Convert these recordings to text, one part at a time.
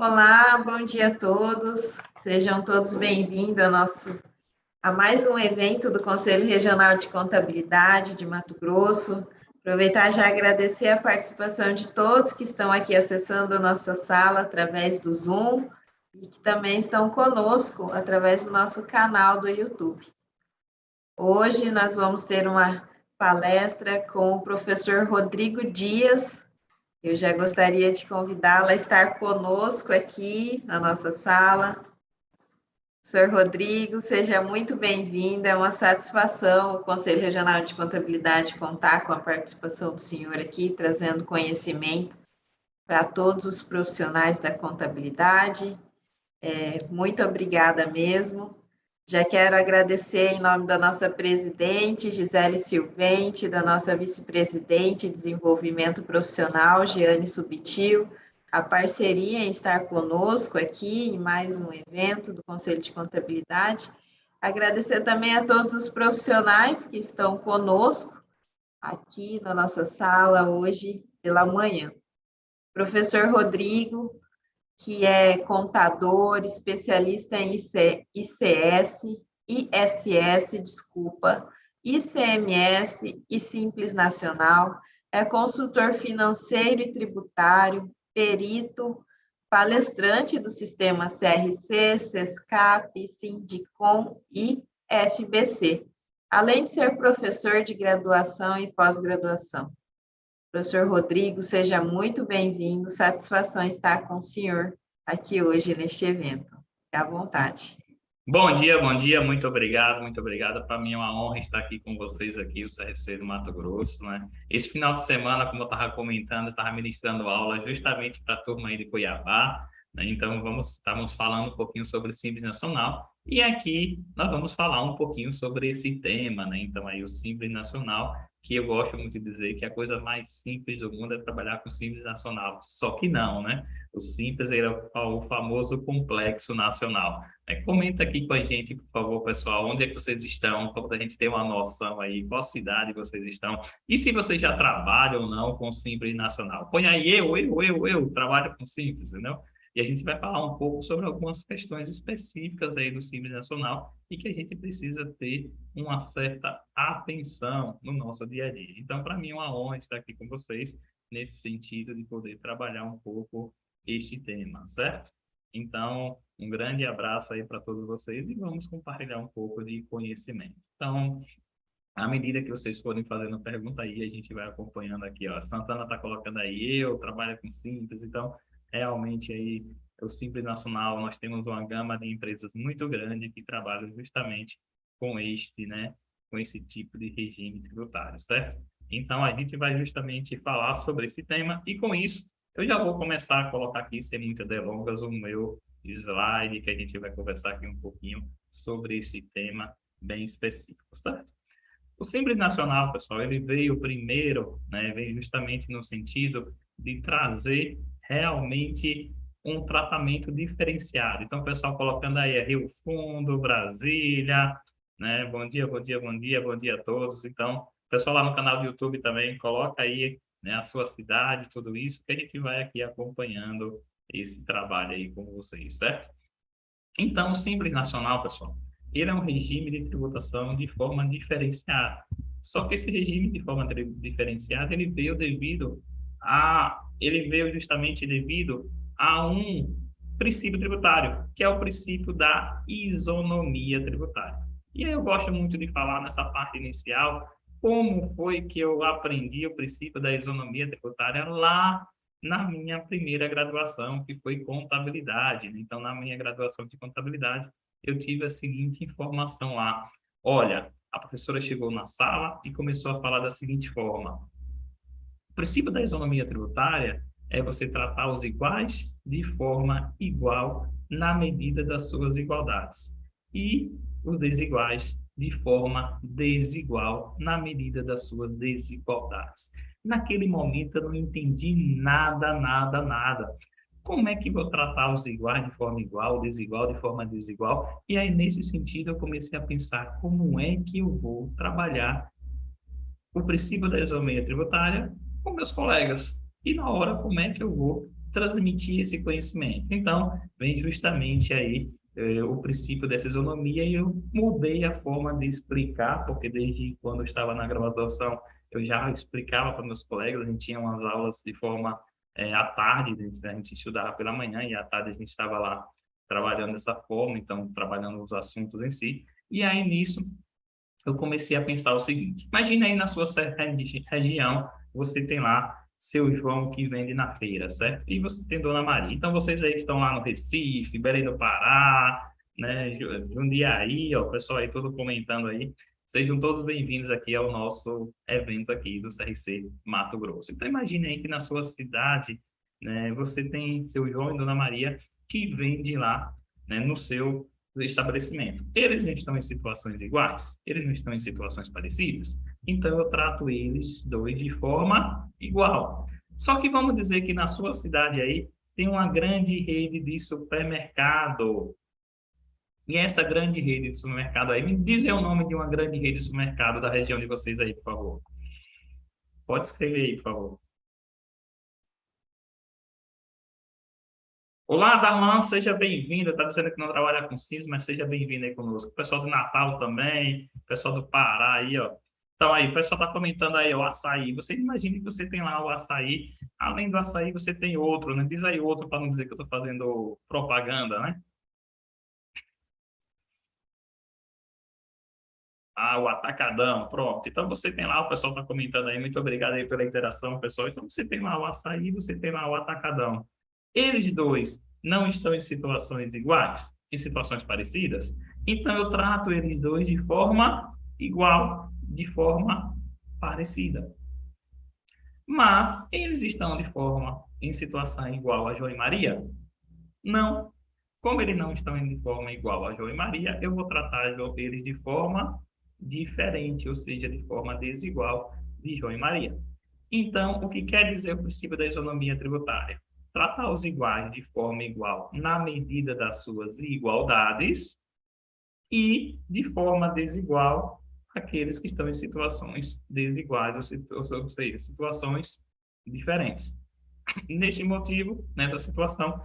Olá, bom dia a todos. Sejam todos bem-vindos a mais um evento do Conselho Regional de Contabilidade de Mato Grosso. Aproveitar e já agradecer a participação de todos que estão aqui acessando a nossa sala através do Zoom e que também estão conosco através do nosso canal do YouTube. Hoje nós vamos ter uma palestra com o professor Rodrigo Dias. Eu já gostaria de convidá-la a estar conosco aqui na nossa sala. Senhor Rodrigo, seja muito bem-vindo. É uma satisfação o Conselho Regional de Contabilidade contar com a participação do senhor aqui, trazendo conhecimento para todos os profissionais da contabilidade. Muito obrigada mesmo. Já quero agradecer em nome da nossa presidente, Gisele Silvente, da nossa vice-presidente de Desenvolvimento Profissional, Giane Subtil, a parceria em estar conosco aqui em mais um evento do Conselho de Contabilidade. Agradecer também a todos os profissionais que estão conosco aqui na nossa sala hoje pela manhã. Professor Rodrigo, que é contador, especialista em ICS, ICMS e Simples Nacional, é consultor financeiro e tributário, perito, palestrante do sistema CRC, SESCAP, Sindicom e FBC, além de ser professor de graduação e pós-graduação. Professor Rodrigo, seja muito bem-vindo. Satisfação estar com o senhor aqui hoje neste evento. Fique à vontade. Bom dia, muito obrigado, muito obrigada. Para mim é uma honra estar aqui com vocês aqui, o CRC do Mato Grosso, né? Esse final de semana, como eu estava comentando, eu estava ministrando aula justamente para a turma aí de Cuiabá, né? Então estamos falando um pouquinho sobre o Simples Nacional e aqui nós vamos falar um pouquinho sobre esse tema, né? Então aí o Simples Nacional, que eu gosto muito de dizer que a coisa mais simples do mundo é trabalhar com o Simples Nacional, só que não, né? O Simples é o famoso complexo nacional. Comenta aqui com a gente, por favor, pessoal, onde é que vocês estão, para a gente ter uma noção aí, qual cidade vocês estão, e se vocês já trabalham ou não com Simples Nacional. Põe aí eu trabalho com Simples, entendeu? E a gente vai falar um pouco sobre algumas questões específicas aí do Simples Nacional e que a gente precisa ter uma certa atenção no nosso dia a dia. Então, para mim é uma honra estar aqui com vocês nesse sentido de poder trabalhar um pouco este tema, certo? Então, um grande abraço aí para todos vocês e vamos compartilhar um pouco de conhecimento. Então, à medida que vocês forem fazendo pergunta aí, a gente vai acompanhando aqui, ó. A Santana está colocando aí, eu trabalho com Simples, então, realmente aí, o Simples Nacional, nós temos uma gama de empresas muito grande que trabalham justamente com este, né, com esse tipo de regime tributário, certo? Então, a gente vai justamente falar sobre esse tema e com isso, eu já vou começar a colocar aqui, sem muitas delongas, o meu slide, que a gente vai conversar aqui um pouquinho sobre esse tema bem específico, certo? O Simples Nacional, pessoal, ele veio primeiro, né, veio justamente no sentido de trazer realmente um tratamento diferenciado. Então, o pessoal colocando aí Rio Fundo, Brasília, né? Bom dia a todos. Então, pessoal lá no canal do YouTube também, coloca aí, né, a sua cidade, tudo isso, que a gente vai aqui acompanhando esse trabalho aí com vocês, certo? Então, o Simples Nacional, pessoal, ele é um regime de tributação de forma diferenciada. Só que esse regime de forma diferenciada, ele veio justamente devido a um princípio tributário, que é o princípio da isonomia tributária. E aí eu gosto muito de falar nessa parte inicial, como foi que eu aprendi o princípio da isonomia tributária lá na minha primeira graduação, que foi contabilidade. Então, na minha graduação de contabilidade, eu tive a seguinte informação lá. Olha, a professora chegou na sala e começou a falar da seguinte forma: o princípio da isonomia tributária é você tratar os iguais de forma igual na medida das suas igualdades e os desiguais de forma desigual na medida das suas desigualdades. Naquele momento eu não entendi nada. Como é que vou tratar os iguais de forma igual, o desigual de forma desigual? E aí, nesse sentido, eu comecei a pensar como é que eu vou trabalhar o princípio da isonomia tributária com meus colegas. E na hora, como é que eu vou transmitir esse conhecimento. Então, vem justamente aí o princípio dessa isonomia e eu mudei a forma de explicar, porque desde quando eu estava na graduação, eu já explicava para meus colegas, a gente tinha umas aulas de forma à tarde, a gente estudava pela manhã e à tarde a gente estava lá trabalhando dessa forma, então trabalhando os assuntos em si. E aí nisso eu comecei a pensar o seguinte: imagina aí na sua região, você tem lá seu João que vende na feira, certo? E você tem Dona Maria. Então vocês aí que estão lá no Recife, Belém do Pará, né, Jundiaí, ó, o pessoal aí todo comentando aí. Sejam todos bem-vindos aqui ao nosso evento aqui do CRC Mato Grosso. Então imagine aí que na sua cidade, né, você tem seu João e Dona Maria que vende lá, né, no seu estabelecimento. Eles estão em situações iguais? Eles não estão em situações parecidas? Então, eu trato eles dois de forma igual. Só que vamos dizer que na sua cidade aí tem uma grande rede de supermercado. E essa grande rede de supermercado aí, me dizem o nome de uma grande rede de supermercado da região de vocês aí, por favor. Pode escrever aí, por favor. Olá, Darlan, seja bem-vindo. Está dizendo que não trabalha com CIS, mas seja bem-vindo aí conosco. O pessoal do Natal também, o pessoal do Pará aí, ó. Então aí, o pessoal está comentando aí o açaí. Você imagina que você tem lá o açaí. Além do açaí, você tem outro, né? Diz aí outro para não dizer que eu estou fazendo propaganda, né? Ah, o Atacadão, pronto. Então você tem lá, o pessoal está comentando aí. Muito obrigado aí pela interação, pessoal. Então você tem lá o açaí, você tem lá o Atacadão. Eles dois não estão em situações iguais, em situações parecidas, então eu trato eles dois de forma igual, de forma parecida. Mas eles estão de forma em situação igual a João e Maria? Não. Como eles não estão de forma igual a João e Maria, eu vou tratar eles de forma diferente, ou seja, de forma desigual de João e Maria. Então, o que quer dizer o princípio da isonomia tributária? Tratar os iguais de forma igual na medida das suas igualdades e de forma desigual aqueles que estão em situações desiguais, ou seja, situações diferentes. Neste motivo, nessa situação,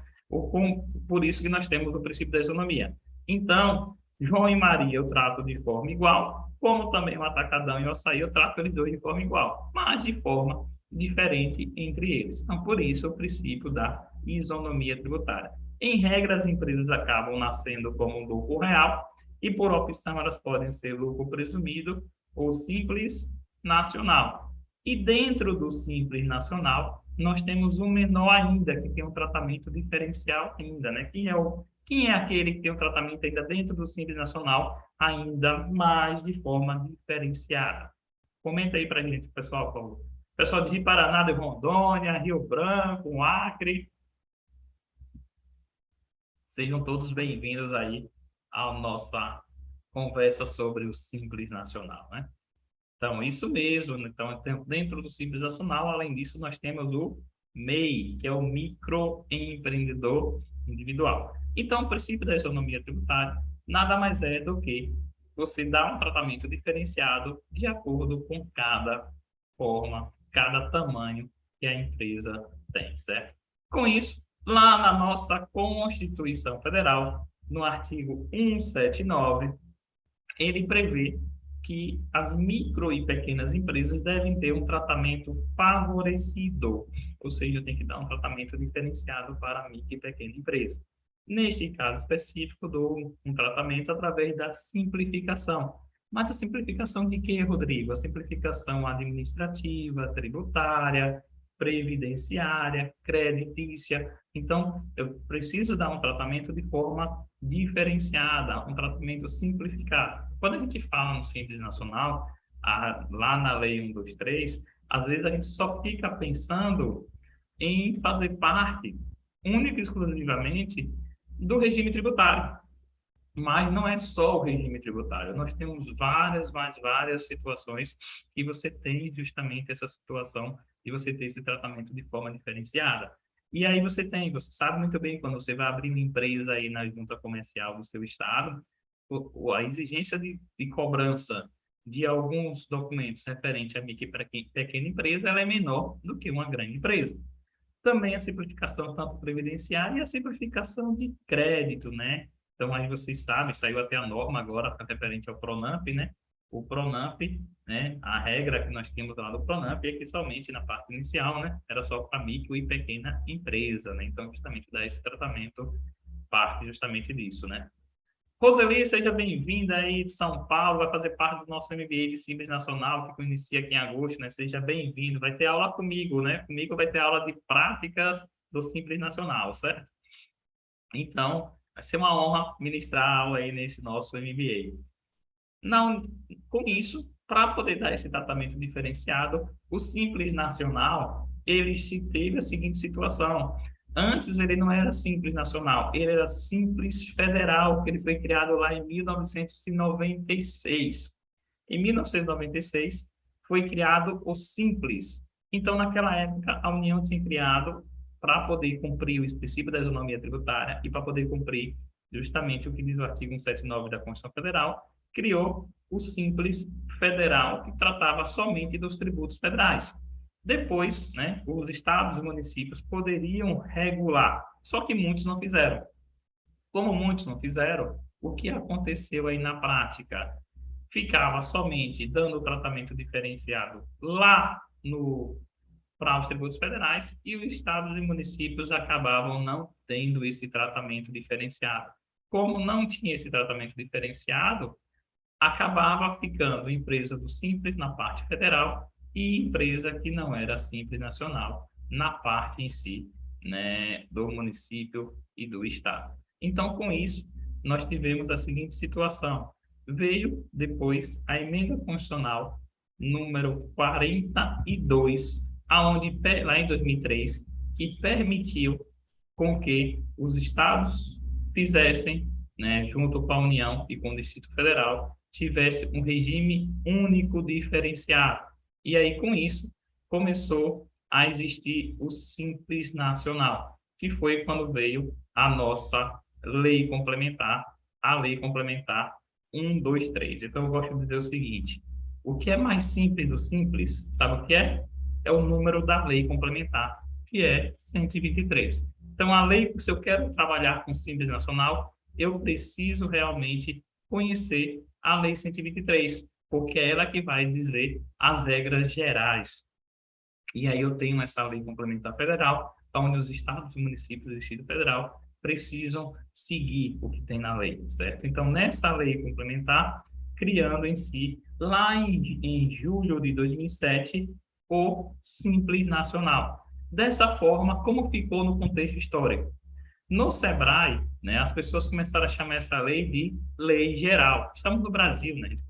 por isso que nós temos o princípio da isonomia. Então, João e Maria eu trato de forma igual, como também o Atacadão e o Açaí eu trato eles dois de forma igual, mas de forma diferente entre eles. Então, por isso, o princípio da isonomia tributária. Em regra, as empresas acabam nascendo como lucro real e, por opção, elas podem ser lucro presumido ou simples nacional. E dentro do simples nacional, nós temos um menor ainda, que tem um tratamento diferencial ainda, né? Quem é aquele que tem um tratamento ainda dentro do Simples Nacional, ainda mais de forma diferenciada? Comenta aí para a gente, pessoal, por favor. Pessoal de Paraná, de Rondônia, Rio Branco, Acre, sejam todos bem-vindos aí à nossa conversa sobre o Simples Nacional, né? Então, isso mesmo. Então, dentro do Simples Nacional, além disso, nós temos o MEI, que é o microempreendedor individual. Então, o princípio da isonomia tributária nada mais é do que você dar um tratamento diferenciado de acordo com cada forma, cada tamanho que a empresa tem, certo? Com isso, lá na nossa Constituição Federal, no artigo 179, ele prevê que as micro e pequenas empresas devem ter um tratamento favorecido, ou seja, tem que dar um tratamento diferenciado para a micro e pequena empresa. Neste caso específico, dou um tratamento através da simplificação. Mas a simplificação de quê, Rodrigo? A simplificação administrativa, tributária, previdenciária, creditícia. Então, eu preciso dar um tratamento de forma diferenciada, um tratamento simplificado. Quando a gente fala no Simples Nacional, lá na Lei 123, às vezes a gente só fica pensando em fazer parte, única e exclusivamente, do regime tributário. Mas não é só o regime tributário, nós temos várias situações que você tem justamente essa situação de você ter esse tratamento de forma diferenciada. E aí você sabe muito bem, quando você vai abrir uma empresa aí na junta comercial do seu estado, a exigência de cobrança de alguns documentos referentes à micro e pequena empresa, ela é menor do que uma grande empresa. Também a simplificação tanto previdenciária e a simplificação de crédito, né? Então, aí vocês sabem, saiu até a norma agora, referente ao PRONAMP, né? O PRONAMP, né? A regra que nós tínhamos lá do PRONAMP é que somente na parte inicial, né? Era só para micro e pequena empresa, né? Então, justamente dar esse tratamento parte justamente disso, né? Roseli, seja bem-vinda aí de São Paulo, vai fazer parte do nosso MBA de Simples Nacional, que inicia aqui em agosto, né? Seja bem-vindo. Vai ter aula comigo, né? Comigo vai ter aula de práticas do Simples Nacional, certo? Então, vai ser uma honra ministrar a aula aí nesse nosso MBA. Não, com isso, para poder dar esse tratamento diferenciado, o Simples Nacional, ele teve a seguinte situação. Antes ele não era Simples Nacional, ele era Simples Federal, que ele foi criado lá em 1996. Em 1996, foi criado o Simples. Então, naquela época, a União tinha criado para poder cumprir o princípio da isonomia tributária e para poder cumprir justamente o que diz o artigo 179 da Constituição Federal, criou o Simples Federal, que tratava somente dos tributos federais. Depois, né, os estados e municípios poderiam regular, só que muitos não fizeram. Como muitos não fizeram, o que aconteceu aí na prática? Ficava somente dando o tratamento diferenciado lá no para os tributos federais e os estados e municípios acabavam não tendo esse tratamento diferenciado. Como não tinha esse tratamento diferenciado, acabava ficando empresa do Simples na parte federal e empresa que não era Simples Nacional na parte em si, né, do município e do estado. Então, com isso, nós tivemos a seguinte situação. Veio depois a emenda constitucional número 42, aonde lá em 2003, que permitiu com que os estados fizessem, né, junto com a União e com o Distrito Federal, tivesse um regime único diferenciado. E aí, com isso, começou a existir o Simples Nacional, que foi quando veio a nossa lei complementar, a lei complementar 123. Então, eu gosto de dizer o seguinte, o que é mais simples do simples, sabe o que é? É o número da lei complementar, que é 123. Então, a lei, se eu quero trabalhar com Simples Nacional, eu preciso realmente conhecer a Lei 123, porque é ela que vai dizer as regras gerais. E aí eu tenho essa lei complementar federal, onde os estados, municípios e o Distrito Federal precisam seguir o que tem na lei, certo? Então, nessa lei complementar, criando em si, lá em julho de 2007, o Simples Nacional. Dessa forma, como ficou no contexto histórico? No Sebrae, né, as pessoas começaram a chamar essa lei de lei geral. Estamos no Brasil, né? A gente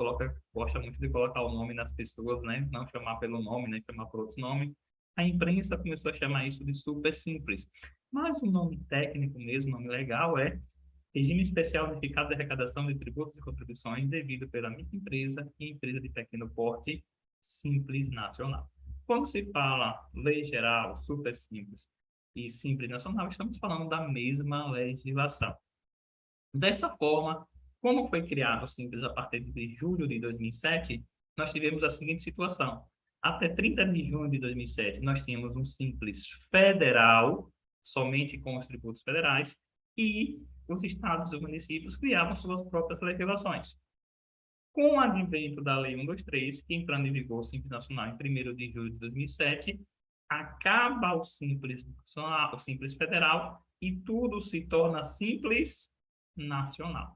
gosta muito de colocar o nome nas pessoas, né? Não chamar pelo nome, né? Chamar por outro nome. A imprensa começou a chamar isso de super simples. Mas o nome técnico mesmo, o nome legal é Regime Especial Unificado de Arrecadação de Tributos e Contribuições devido pela microempresa e empresa de pequeno porte Simples Nacional. Quando se fala lei geral, super simples e Simples Nacional, estamos falando da mesma legislação. Dessa forma, como foi criado o Simples a partir de julho de 2007, nós tivemos a seguinte situação. Até 30 de junho de 2007, nós tínhamos um Simples federal, somente com os tributos federais, e os estados e municípios criavam suas próprias legislações. Com o advento da Lei 123, que entrando em vigor o Simples Nacional em 1º de julho de 2007, acaba o Simples Nacional, o Simples Federal, e tudo se torna Simples Nacional.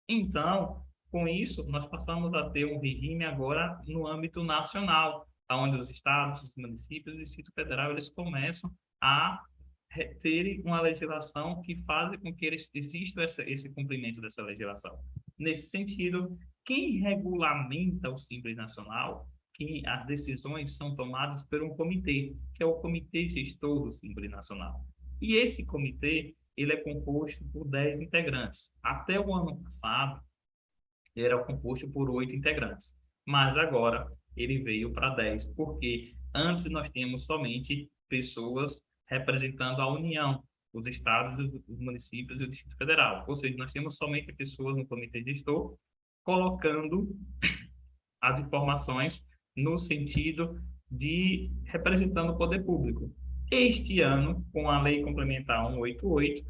Então, com isso, nós passamos a ter um regime agora no âmbito nacional, onde os estados, os municípios e o Distrito Federal eles começam a terem uma legislação que faz com que exista esse cumprimento dessa legislação. Nesse sentido, quem regulamenta o Simples Nacional, que as decisões são tomadas por um comitê, que é o Comitê Gestor do Simples Nacional. E esse comitê, ele é composto por 10 integrantes. Até o ano passado, ele era composto por 8 integrantes. Mas agora, ele veio para 10, porque antes nós tínhamos somente pessoas representando a União, os estados, os municípios e o Distrito Federal. Ou seja, nós temos somente pessoas no comitê gestor colocando as informações no sentido de representando o poder público. Este ano, com a Lei Complementar 188,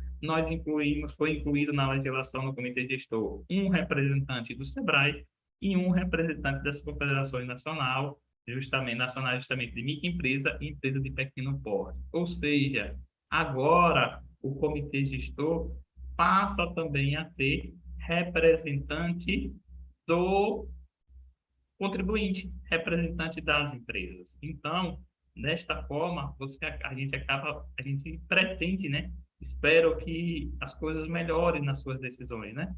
foi incluído na legislação no Comitê Gestor um representante do SEBRAE e um representante das confederações nacionais justamente de microempresa e empresa de pequeno porte. Ou seja, agora o Comitê Gestor passa também a ter representante do contribuinte, representante das empresas. Então, desta forma, a gente pretende, né? Espero que as coisas melhorem nas suas decisões, né?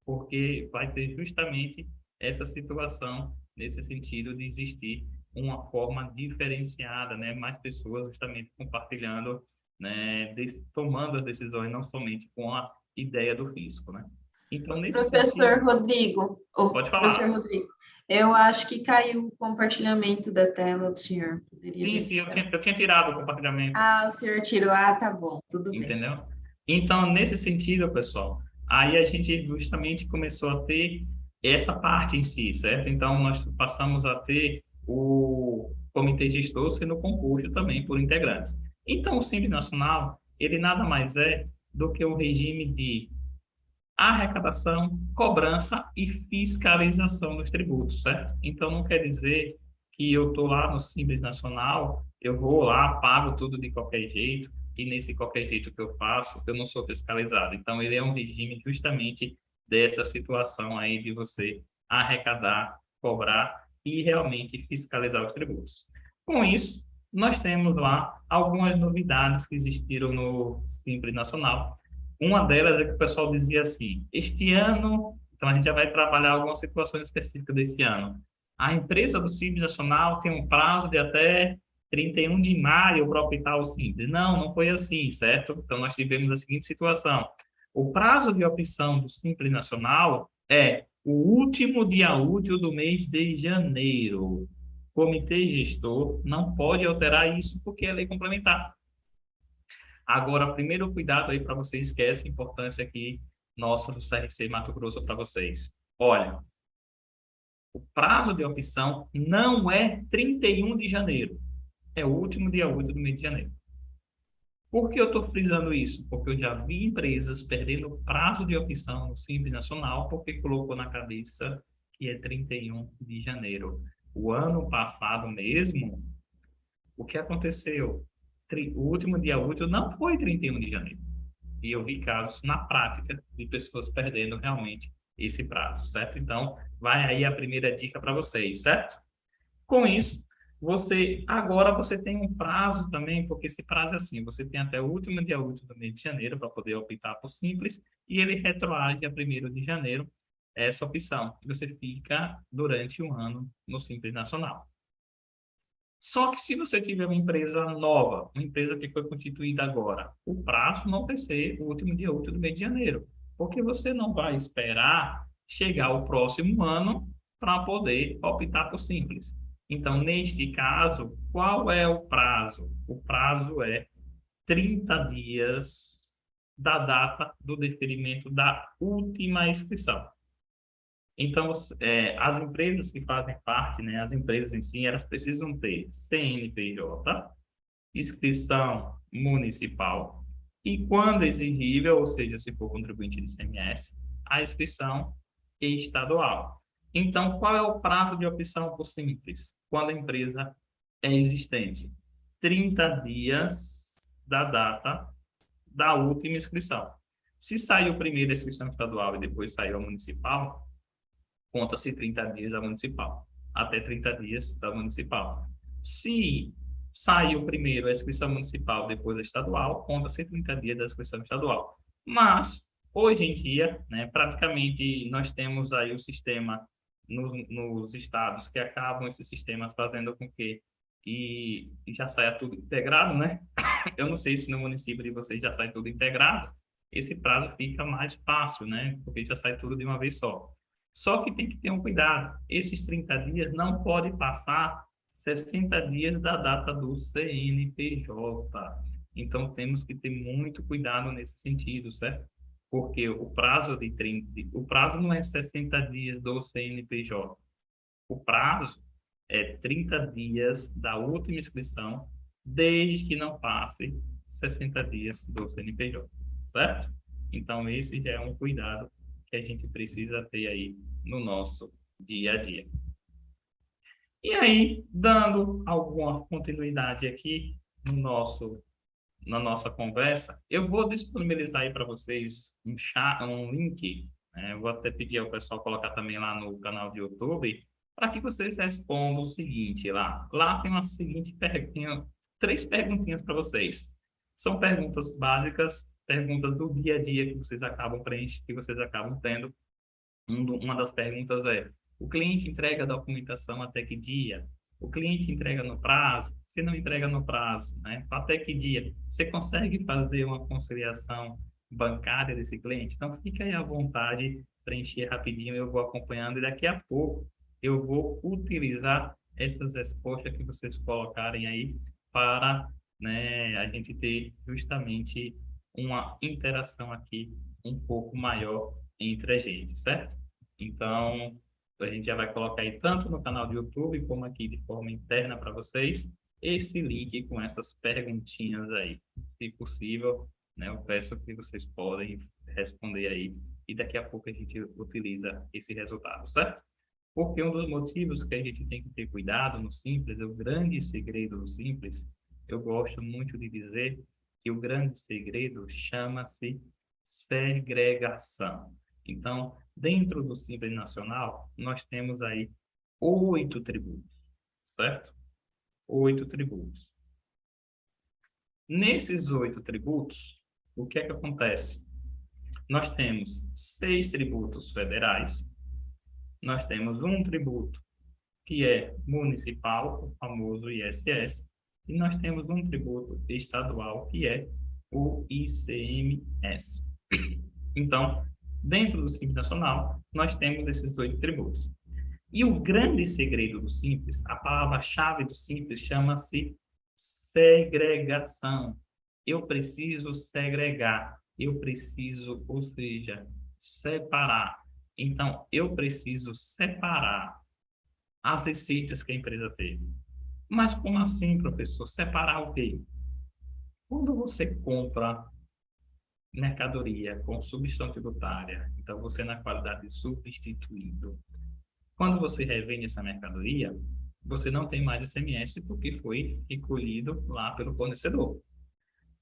Porque vai ter justamente essa situação nesse sentido de existir uma forma diferenciada, né? Mais pessoas justamente compartilhando, né? Tomando as decisões, não somente com a ideia do fisco, né? Então, nesse Professor sentido, Rodrigo, pode professor falar. Rodrigo, eu acho que caiu o compartilhamento da tela do senhor. Poderia Sim, sim, verificar. eu tinha tirado o compartilhamento, Ah, o senhor tirou. Ah, tá bom, tudo bem. entendeu? Então, nesse sentido, pessoal, aí a gente justamente começou a ter essa parte em si, certo? Então, nós passamos a ter o comitê gestor sendo composto também por integrantes. Então, o Simples Nacional, ele nada mais é do que um regime de arrecadação, cobrança e fiscalização dos tributos, certo? Então, não quer dizer que eu estou lá no Simples Nacional, eu vou lá, pago tudo de qualquer jeito, e nesse qualquer jeito que eu faço, eu não sou fiscalizado. Então, ele é um regime justamente dessa situação aí de você arrecadar, cobrar e realmente fiscalizar os tributos. Com isso, nós temos lá algumas novidades que existiram no Simples Nacional. Uma delas é que o pessoal dizia assim: este ano, então a gente já vai trabalhar algumas situações específicas desse ano. A empresa do Simples Nacional tem um prazo de até 31 de maio para optar o Simples. Não, não foi assim, certo? Então nós tivemos a seguinte situação: o prazo de opção do Simples Nacional é o último dia útil do mês de janeiro. O comitê gestor não pode alterar isso porque é lei complementar. Agora, primeiro cuidado aí para vocês, que é essa importância aqui nossa do CRC Mato Grosso para vocês. Olha, o prazo de opção não é 31 de janeiro, é o último dia útil do mês de janeiro. Por que eu estou frisando isso? Porque eu já vi empresas perdendo o prazo de opção no Simples Nacional porque colocou na cabeça que é 31 de janeiro. O ano passado mesmo, o que aconteceu? O último dia útil não foi 31 de janeiro. E eu vi casos na prática de pessoas perdendo realmente esse prazo, certo? Então, vai aí a primeira dica para vocês, certo? Com isso, você tem um prazo também, porque esse prazo é assim, você tem até o último dia útil do mês de janeiro para poder optar por simples, e ele retroage a 1º de janeiro essa opção. E você fica durante um ano no Simples Nacional. Só que se você tiver uma empresa nova, uma empresa que foi constituída agora, o prazo não vai ser o último dia útil do mês de janeiro, porque você não vai esperar chegar o próximo ano para poder optar por simples. Então, neste caso, qual é o prazo? O prazo é 30 dias da data do deferimento da última inscrição. Então, as empresas que fazem parte, né, as empresas em si, elas precisam ter CNPJ, inscrição municipal e, quando exigível, ou seja, se for contribuinte de ICMS, a inscrição estadual. Então, qual é o prazo de opção por simples? Quando a empresa é existente? 30 dias da data da última inscrição. Se saiu primeiro a inscrição estadual e depois saiu a municipal, conta-se 30 dias da municipal, até 30 dias da municipal. Se saiu primeiro a inscrição municipal, depois a estadual, conta-se 30 dias da inscrição estadual. Mas, hoje em dia, né, praticamente nós temos aí o sistema nos estados que acabam esses sistemas fazendo com que já saia tudo integrado, né? Eu não sei se no município de vocês já sai tudo integrado, esse prazo fica mais fácil, né? Porque já sai tudo de uma vez só. Só que tem que ter um cuidado. Esses 30 dias não pode passar 60 dias da data do CNPJ. Então, temos que ter muito cuidado nesse sentido, certo? Porque o prazo não é 60 dias do CNPJ. O prazo é 30 dias da última inscrição desde que não passe 60 dias do CNPJ, certo? Então, esse já é um cuidado que a gente precisa ter aí no nosso dia a dia. E aí, dando alguma continuidade aqui na nossa conversa, eu vou disponibilizar aí para vocês um link, né? Eu vou até pedir ao pessoal colocar também lá no canal do YouTube, para que vocês respondam o seguinte lá. Lá tem uma seguinte pergunta, 3 perguntinhas para vocês. São perguntas básicas, perguntas do dia a dia que vocês acabam preenchendo, que vocês acabam tendo. Uma das perguntas é: o cliente entrega a documentação até que dia? O cliente entrega no prazo? Se não entrega no prazo, né? Até que dia? Você consegue fazer uma conciliação bancária desse cliente? Então, fica aí à vontade, preencher rapidinho, eu vou acompanhando e daqui a pouco eu vou utilizar essas respostas que vocês colocarem aí para, né, a gente ter justamente uma interação aqui um pouco maior entre a gente, certo? Então, a gente já vai colocar aí tanto no canal do YouTube como aqui de forma interna para vocês, esse link com essas perguntinhas aí. Se possível, né, eu peço que vocês podem responder aí e daqui a pouco a gente utiliza esse resultado, certo? Porque um dos motivos que a gente tem que ter cuidado no Simples, o grande segredo do Simples, eu gosto muito de dizer que o grande segredo chama-se segregação. Então, dentro do Simples Nacional, nós temos aí 8 tributos, certo? 8 tributos. Nesses 8 tributos, o que é que acontece? Nós temos 6 tributos federais, nós temos um tributo que é municipal, o famoso ISS, e nós temos um tributo estadual, que é o ICMS. Então, dentro do Simples Nacional, nós temos esses 8 tributos. E o grande segredo do Simples, a palavra-chave do Simples chama-se segregação. Eu preciso segregar, eu preciso, ou seja, separar. Então, eu preciso separar as receitas que a empresa teve. Mas como assim, professor? Separar o quê? Quando você compra mercadoria com substituição tributária, então você na qualidade de substituído, quando você revende essa mercadoria, você não tem mais ICMS porque foi recolhido lá pelo fornecedor.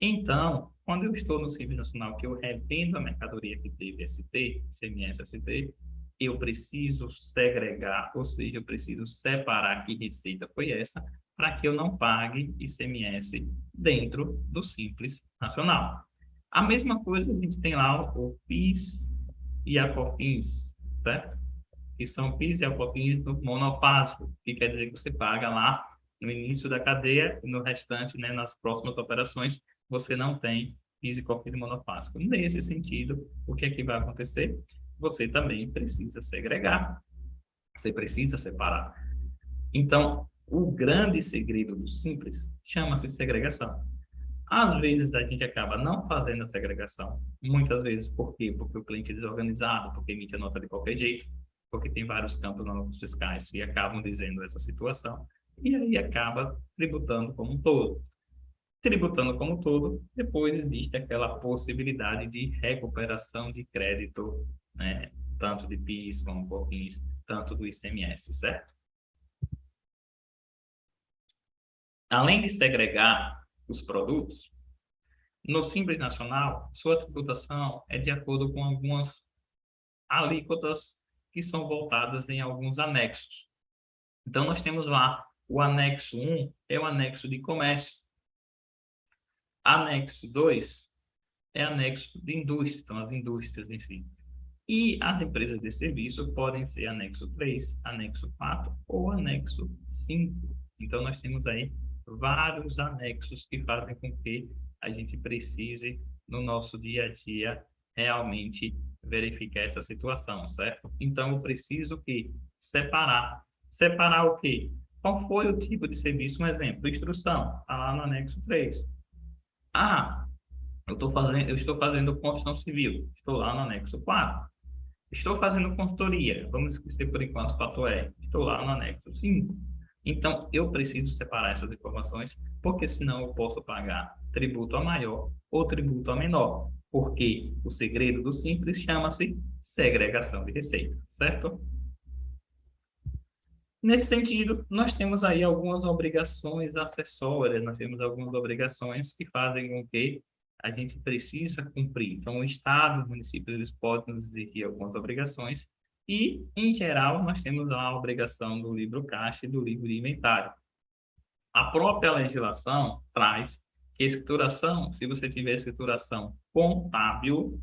Então, quando eu estou no Simples Nacional, que eu revendo a mercadoria que teve ST, ICMS, ST, eu preciso segregar, ou seja, eu preciso separar que receita foi essa, para que eu não pague ICMS dentro do Simples Nacional. A mesma coisa a gente tem lá o PIS e a COFINS, certo? Que são PIS e a COFINS do monofásico, que quer dizer que você paga lá no início da cadeia e no restante, né, nas próximas operações, você não tem PIS e COFINS monofásico. Nesse sentido, o que é que vai acontecer? Você também precisa segregar, você precisa separar. Então, o grande segredo do Simples chama-se segregação. Às vezes a gente acaba não fazendo a segregação, muitas vezes por quê? Porque o cliente é desorganizado, porque emite a nota de qualquer jeito, porque tem vários campos nas notas fiscais que acabam dizendo essa situação, e aí acaba tributando como um todo. Tributando como um todo, depois existe aquela possibilidade de recuperação de crédito, né? Tanto de PIS como COFINS, tanto do ICMS, certo? Além de segregar os produtos, no Simples Nacional, sua tributação é de acordo com algumas alíquotas que são voltadas em alguns anexos. Então, nós temos lá o anexo 1, é o anexo de comércio. Anexo 2 é anexo de indústria, então as indústrias em si. E as empresas de serviço podem ser anexo 3, anexo 4 ou anexo 5. Então, nós temos aí vários anexos que fazem com que a gente precise, no nosso dia a dia, realmente verificar essa situação, certo? Então, eu preciso que separar. Separar o quê? Qual foi o tipo de serviço? Um exemplo, instrução, está lá no anexo 3. Ah, eu estou fazendo construção civil, estou lá no anexo 4. Estou fazendo consultoria, vamos esquecer por enquanto o fator E, estou lá no anexo 5. Então, eu preciso separar essas informações, porque senão eu posso pagar tributo a maior ou tributo a menor, porque o segredo do simples chama-se segregação de receita, certo? Nesse sentido, nós temos aí algumas obrigações acessórias, nós temos algumas obrigações que fazem com que a gente precisa cumprir. Então, o Estado, os municípios, eles podem nos exigir algumas obrigações e, em geral, nós temos a obrigação do livro caixa e do livro de inventário. A própria legislação traz que escrituração, se você tiver escrituração contábil,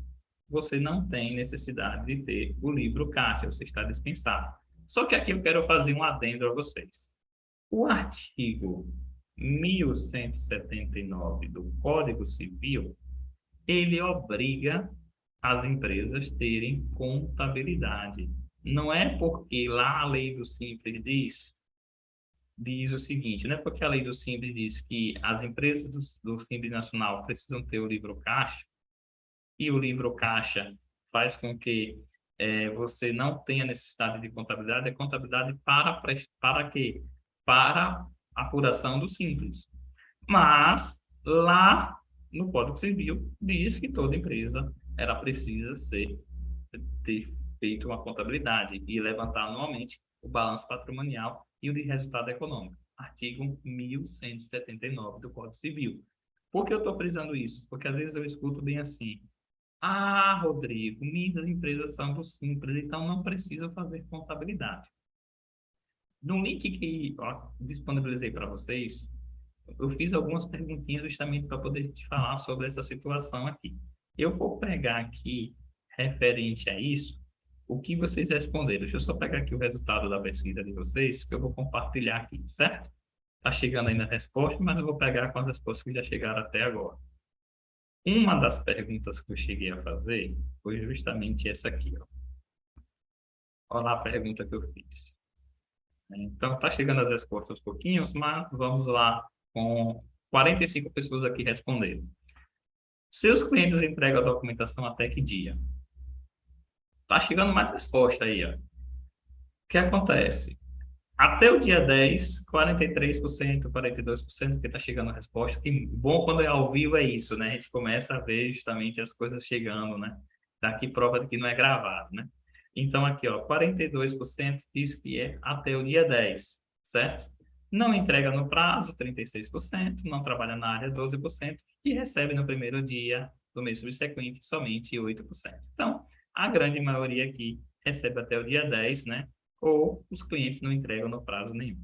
você não tem necessidade de ter o livro caixa, você está dispensado. Só que aqui eu quero fazer um adendo a vocês. O artigo 1179 do Código Civil, ele obriga as empresas a terem contabilidade. Não é porque lá a lei do Simples diz o seguinte, não é porque a lei do Simples diz que as empresas do Simples Nacional precisam ter o livro caixa, e o livro caixa faz com que você não tenha necessidade de contabilidade, é contabilidade para quê? Para apuração do Simples. Mas lá no Código Civil diz que toda empresa ela precisa ter feito uma contabilidade e levantar anualmente o balanço patrimonial e o de resultado econômico. Artigo 1179 do Código Civil. Por que eu estou frisando isso? Porque às vezes eu escuto bem assim: ah, Rodrigo, minhas empresas são do Simples, então não preciso fazer contabilidade. No link que disponibilizei para vocês, eu fiz algumas perguntinhas justamente para poder te falar sobre essa situação aqui. Eu vou pegar aqui, referente a isso, o que vocês responderam. Deixa eu só pegar aqui o resultado da pesquisa de vocês, que eu vou compartilhar aqui, certo? Está chegando ainda a resposta, mas eu vou pegar com as respostas que já chegaram até agora. Uma das perguntas que eu cheguei a fazer foi justamente essa aqui, ó. Olha lá a pergunta que eu fiz. Então, está chegando as respostas aos pouquinhos, mas vamos lá com 45 pessoas aqui respondendo. Seus clientes entregam a documentação até que dia? Está chegando mais resposta aí, ó. O que acontece? Até o dia 10, 43%, 42%, porque está chegando a resposta. Que bom quando é ao vivo é isso, né? A gente começa a ver justamente as coisas chegando, né? Daqui prova de que não é gravado, né? Então, aqui, ó, 42% diz que é até o dia 10, certo? Não entrega no prazo, 36%, não trabalha na área, 12%, e recebe no primeiro dia do mês subsequente somente 8%. Então, a grande maioria aqui recebe até o dia 10, né? Ou os clientes não entregam no prazo nenhum.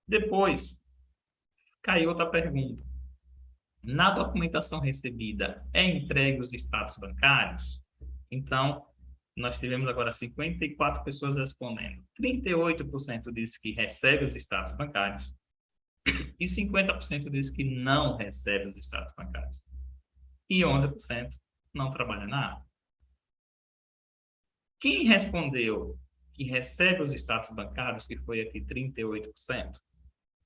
Depois, caiu outra pergunta. Na documentação recebida, é entregue os extratos bancários? Então, nós tivemos agora 54 pessoas respondendo. 38% diz que recebe os extratos bancários e 50% diz que não recebe os extratos bancários. E 11% não trabalha na área. Quem respondeu que recebe os extratos bancários, que foi aqui 38%,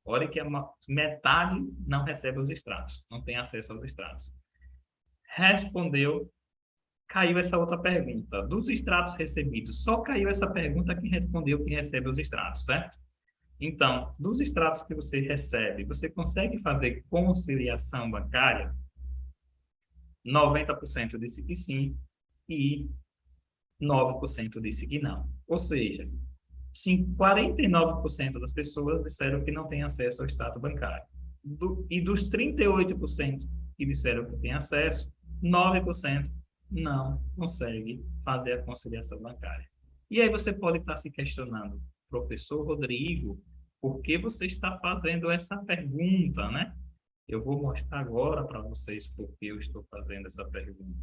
olha que metade não recebe os extratos, não tem acesso aos extratos. Respondeu, caiu essa outra pergunta. Dos extratos recebidos, só caiu essa pergunta que respondeu que recebe os extratos, certo? Então, dos extratos que você recebe, você consegue fazer conciliação bancária? 90% disse que sim e 9% disse que não. Ou seja, 49% das pessoas disseram que não têm acesso ao extrato bancário. E dos 38% que disseram que têm acesso, 9% não consegue fazer a conciliação bancária. E aí você pode estar se questionando: professor Rodrigo, por que você está fazendo essa pergunta, né? Eu vou mostrar agora para vocês por que eu estou fazendo essa pergunta.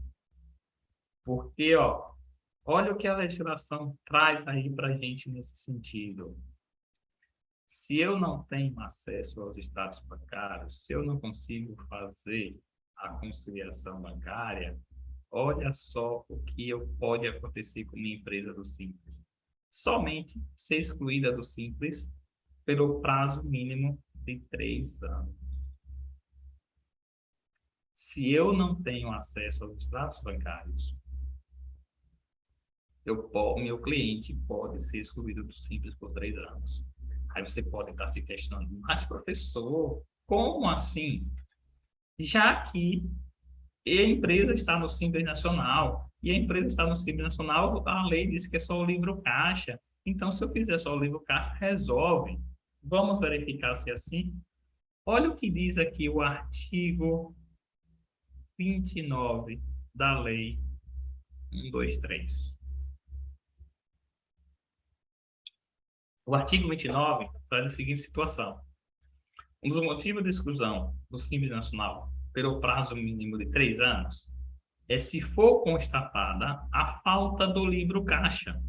Porque, ó, olha o que a legislação traz aí para a gente nesse sentido. Se eu não tenho acesso aos extratos bancários, se eu não consigo fazer a conciliação bancária, olha só o que pode acontecer com minha empresa do Simples. Somente ser excluída do Simples pelo prazo mínimo de 3 anos. Se eu não tenho acesso aos extratos bancários, meu cliente pode ser excluído do Simples por 3 anos. Aí você pode estar se questionando, mas professor, como assim? Já que a empresa está no Simples Nacional, e a empresa está no Simples Nacional, a lei diz que é só o livro caixa. Então, se eu fizer só o livro caixa, resolve. Vamos verificar se é assim? Olha o que diz aqui o artigo 29 da lei 123. O artigo 29 traz a seguinte situação. Um dos motivos de exclusão do Simples Nacional pelo prazo mínimo de 3 anos é se for constatada a falta do livro caixa.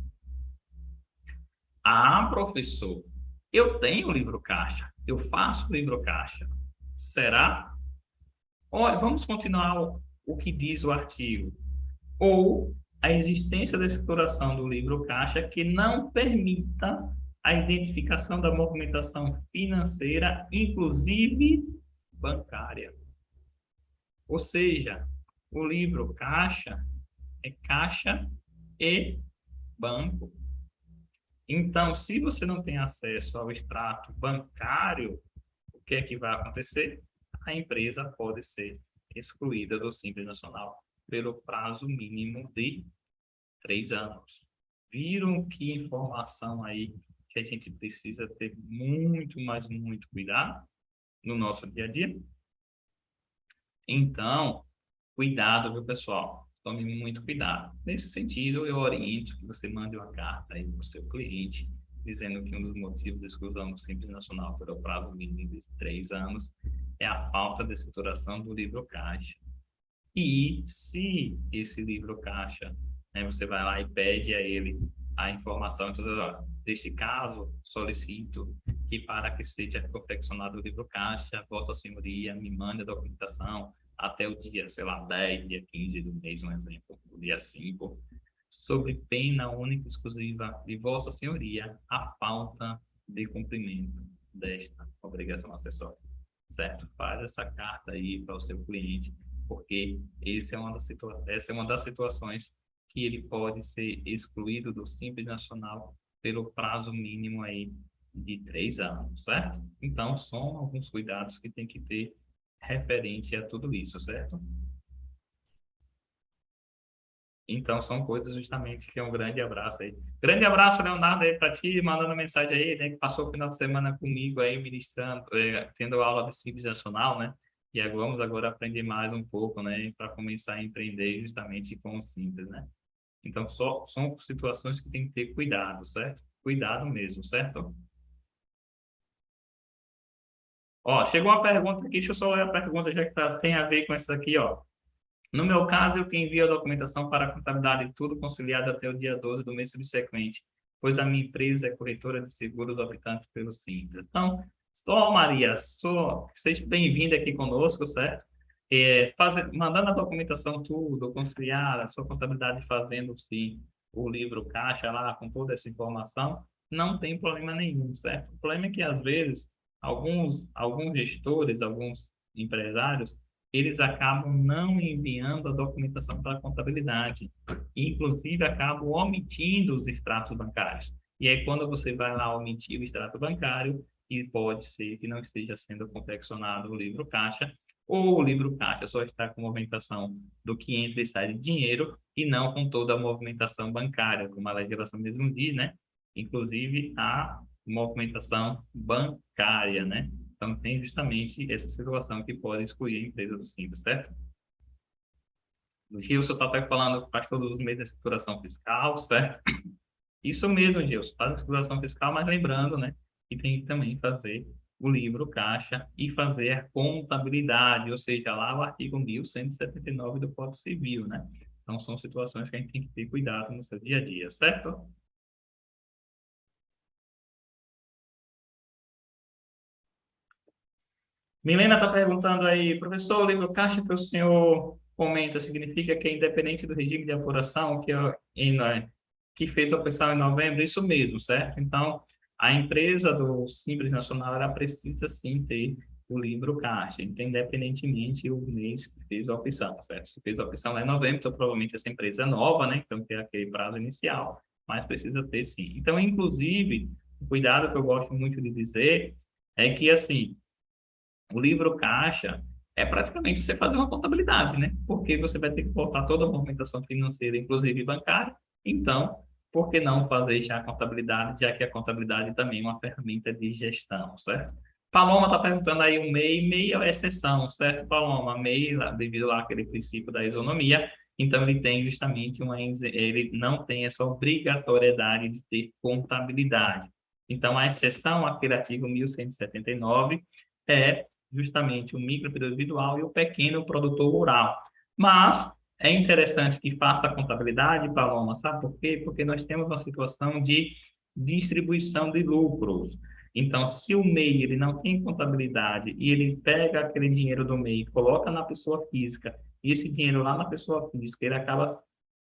Ah, professor, eu tenho o livro caixa, eu faço o livro caixa. Será? Olha, vamos continuar o que diz o artigo. Ou a existência da escrituração do livro caixa que não permita a identificação da movimentação financeira, inclusive bancária. Ou seja, o livro caixa é caixa e banco. Então, se você não tem acesso ao extrato bancário, o que é que vai acontecer? A empresa pode ser excluída do Simples Nacional pelo prazo mínimo de 3 anos. Viram que informação aí que a gente precisa ter muito, mas muito cuidado no nosso dia a dia? Então, cuidado, viu, pessoal? Tome muito cuidado. Nesse sentido, eu oriento que você mande uma carta aí para o seu cliente, dizendo que um dos motivos de exclusão do Simples Nacional pelo prazo mínimo de 3 anos é a falta de escrituração do livro caixa. E se esse livro caixa, né, você vai lá e pede a ele a informação, então, ó, neste caso, solicito que para que seja confeccionado o livro caixa, Vossa Senhoria me mande a documentação até o dia, sei lá, 10, dia 15 do mês, um exemplo, o dia 5, sob pena única e exclusiva de Vossa Senhoria, a falta de cumprimento desta obrigação acessória. Certo? Faz essa carta aí para o seu cliente, porque essa é uma das situações que ele pode ser excluído do Simples Nacional pelo prazo mínimo aí de 3 anos, certo? Então, são alguns cuidados que tem que ter referente a tudo isso, certo? Então, são coisas justamente que é um grande abraço aí. Grande abraço, Leonardo, aí para ti, mandando mensagem aí, né, que passou o final de semana comigo aí, ministrando, tendo aula de Simples Nacional, né? E vamos agora aprender mais um pouco, né, para começar a empreender justamente com o Simples, né? Então, são situações que tem que ter cuidado, certo? Cuidado mesmo, certo? Ó, chegou uma pergunta aqui, deixa eu só ler a pergunta, já que tem a ver com isso aqui, ó. No meu caso, eu que envio a documentação para a contabilidade, tudo conciliado até o dia 12 do mês subsequente, pois a minha empresa é corretora de seguros optantes pelo Simples. Então, Maria, seja bem-vinda aqui conosco, certo? Mandando a documentação tudo, conciliar a sua contabilidade fazendo, sim, o livro caixa lá, com toda essa informação, não tem problema nenhum, certo? O problema é que, às vezes, alguns gestores, alguns empresários, eles acabam não enviando a documentação para a contabilidade. Inclusive, acabam omitindo os extratos bancários. E aí, quando você vai lá omitir o extrato bancário, e pode ser que não esteja sendo confeccionado o livro caixa, ou o livro caixa só está com movimentação do que entra e sai de dinheiro, e não com toda a movimentação bancária, como a legislação mesmo diz, né? Inclusive, a movimentação bancária, né? Então, tem justamente essa situação que pode excluir a empresa do Simples, certo? O Gilson está até falando que faz todos os meses a escrituração fiscal, certo? Isso mesmo, Gilson, faz a escrituração fiscal, mas lembrando, né, que tem que também fazer o livro caixa e fazer a contabilidade, ou seja, lá o artigo 1179 do Código Civil, né? Então, são situações que a gente tem que ter cuidado no seu dia a dia, certo? Milena está perguntando aí, professor, o livro caixa que o senhor comenta significa que é independente do regime de apuração que fez a operação em novembro? Isso mesmo, certo? Então, a empresa do Simples Nacional, ela precisa sim ter o livro caixa, então, independentemente do mês que fez a opção, certo? Se fez a opção lá em novembro, então provavelmente essa empresa é nova, né? Então tem aquele prazo inicial, mas precisa ter sim. Então, inclusive, O cuidado que eu gosto muito de dizer é que, assim, o livro caixa é praticamente você fazer uma contabilidade, né? Porque você vai ter que botar toda a movimentação financeira, inclusive bancária. Então, por que não fazer já a contabilidade, já que a contabilidade também é uma ferramenta de gestão, certo? Paloma está perguntando aí o MEI. MEI é exceção, certo, Paloma? MEI, devido lá àquele princípio da isonomia, então ele tem justamente ele não tem essa obrigatoriedade de ter contabilidade. Então, a exceção àquele artigo 1179 é justamente o microempreendedor individual e o pequeno produtor rural. Mas é interessante que faça a contabilidade, Paloma, sabe por quê? Porque nós temos uma situação de distribuição de lucros. Então, se o MEI ele não tem contabilidade e ele pega aquele dinheiro do MEI e coloca na pessoa física, e esse dinheiro lá na pessoa física, ele acaba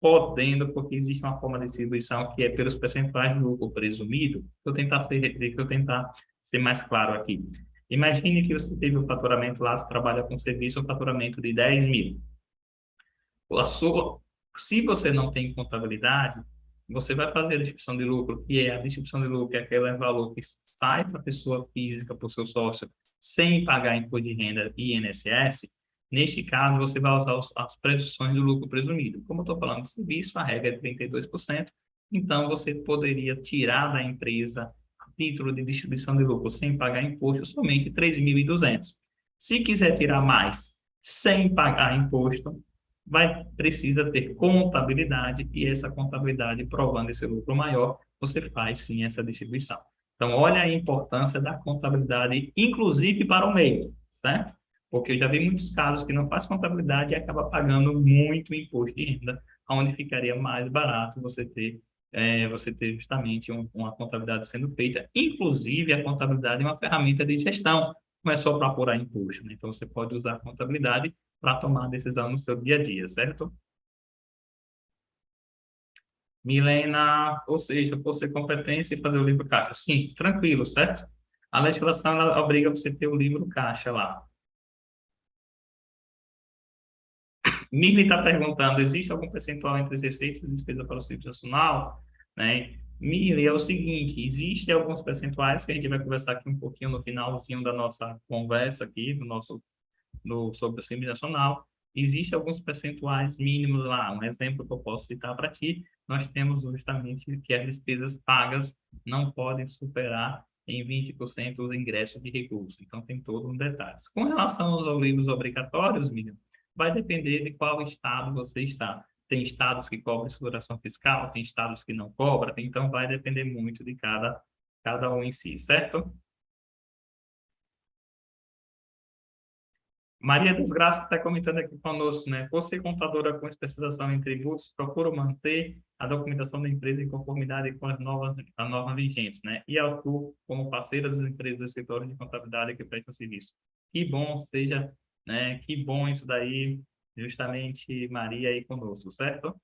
podendo, porque existe uma forma de distribuição que é pelos percentuais de lucro presumido. Deixa eu tentar ser mais claro aqui. Imagine que você teve o faturamento lá, você trabalha com serviço, um faturamento de 10 mil. A sua, se você não tem contabilidade, você vai fazer a distribuição de lucro, que é a distribuição de lucro, é aquele valor que sai para a pessoa física, para o seu sócio, sem pagar imposto de renda e INSS. Neste caso, você vai usar as presunções do lucro presumido. Como eu estou falando de serviço, a regra é 32%, então você poderia tirar da empresa título de distribuição de lucro sem pagar imposto, somente 3.200. Se quiser tirar mais sem pagar imposto, precisa ter contabilidade, e essa contabilidade, provando esse lucro maior, você faz sim essa distribuição. Então, olha a importância da contabilidade, inclusive para o MEI, certo? Porque eu já vi muitos casos que não faz contabilidade e acaba pagando muito imposto de renda, onde ficaria mais barato você ter justamente uma contabilidade sendo feita. Inclusive, a contabilidade é uma ferramenta de gestão, não é só para apurar imposto, né? Então, você pode usar a contabilidade para tomar decisão no seu dia a dia, certo? Milena, ou seja, por ser competência e fazer o livro caixa. Sim, tranquilo, certo? A legislação ela obriga você a ter o livro caixa lá. Mirli está perguntando, existe algum percentual entre as receitas e despesa para o Simples Nacional? Né? Mirli, é o seguinte, existem alguns percentuais que a gente vai conversar aqui um pouquinho no finalzinho da nossa conversa aqui, sobre o Simples Nacional. Existem alguns percentuais mínimos lá. Um exemplo que eu posso citar para ti, nós temos justamente que as despesas pagas não podem superar em 20% os ingressos de recursos. Então, tem todo um detalhe. Com relação aos livros obrigatórios, Miriam, vai depender de qual estado você está. Tem estados que cobram exploração fiscal, tem estados que não cobram, então vai depender muito de cada um em si, certo? Maria das Graças está comentando aqui conosco, né? Você, contadora com especialização em tributos, procura manter a documentação da empresa em conformidade com as normas vigentes, né? E atua como parceira das empresas do escritório de contabilidade que prestam serviço. Que bom seja, né? Que bom isso daí, justamente Maria aí conosco, certo?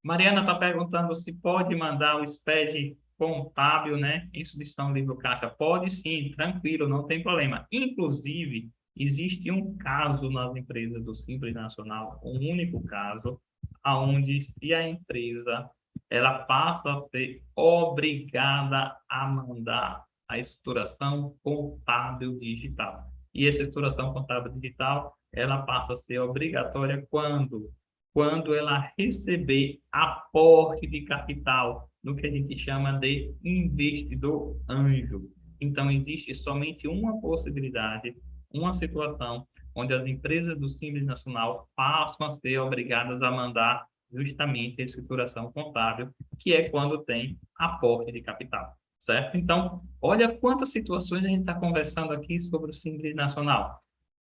Mariana está perguntando se pode mandar o SPED contábil, né, em substituição ao livro caixa. Pode sim, tranquilo, não tem problema. Inclusive, existe um caso nas empresas do Simples Nacional, um único caso, aonde se a empresa ela passa a ser obrigada a mandar a escrituração contábil digital. E essa escrituração contábil digital, ela passa a ser obrigatória quando ela receber aporte de capital, no que a gente chama de investidor anjo. Então, existe somente uma possibilidade, uma situação, onde as empresas do Simples Nacional passam a ser obrigadas a mandar justamente a escrituração contábil, que é quando tem aporte de capital, certo? Então, olha quantas situações a gente está conversando aqui sobre o Simples Nacional.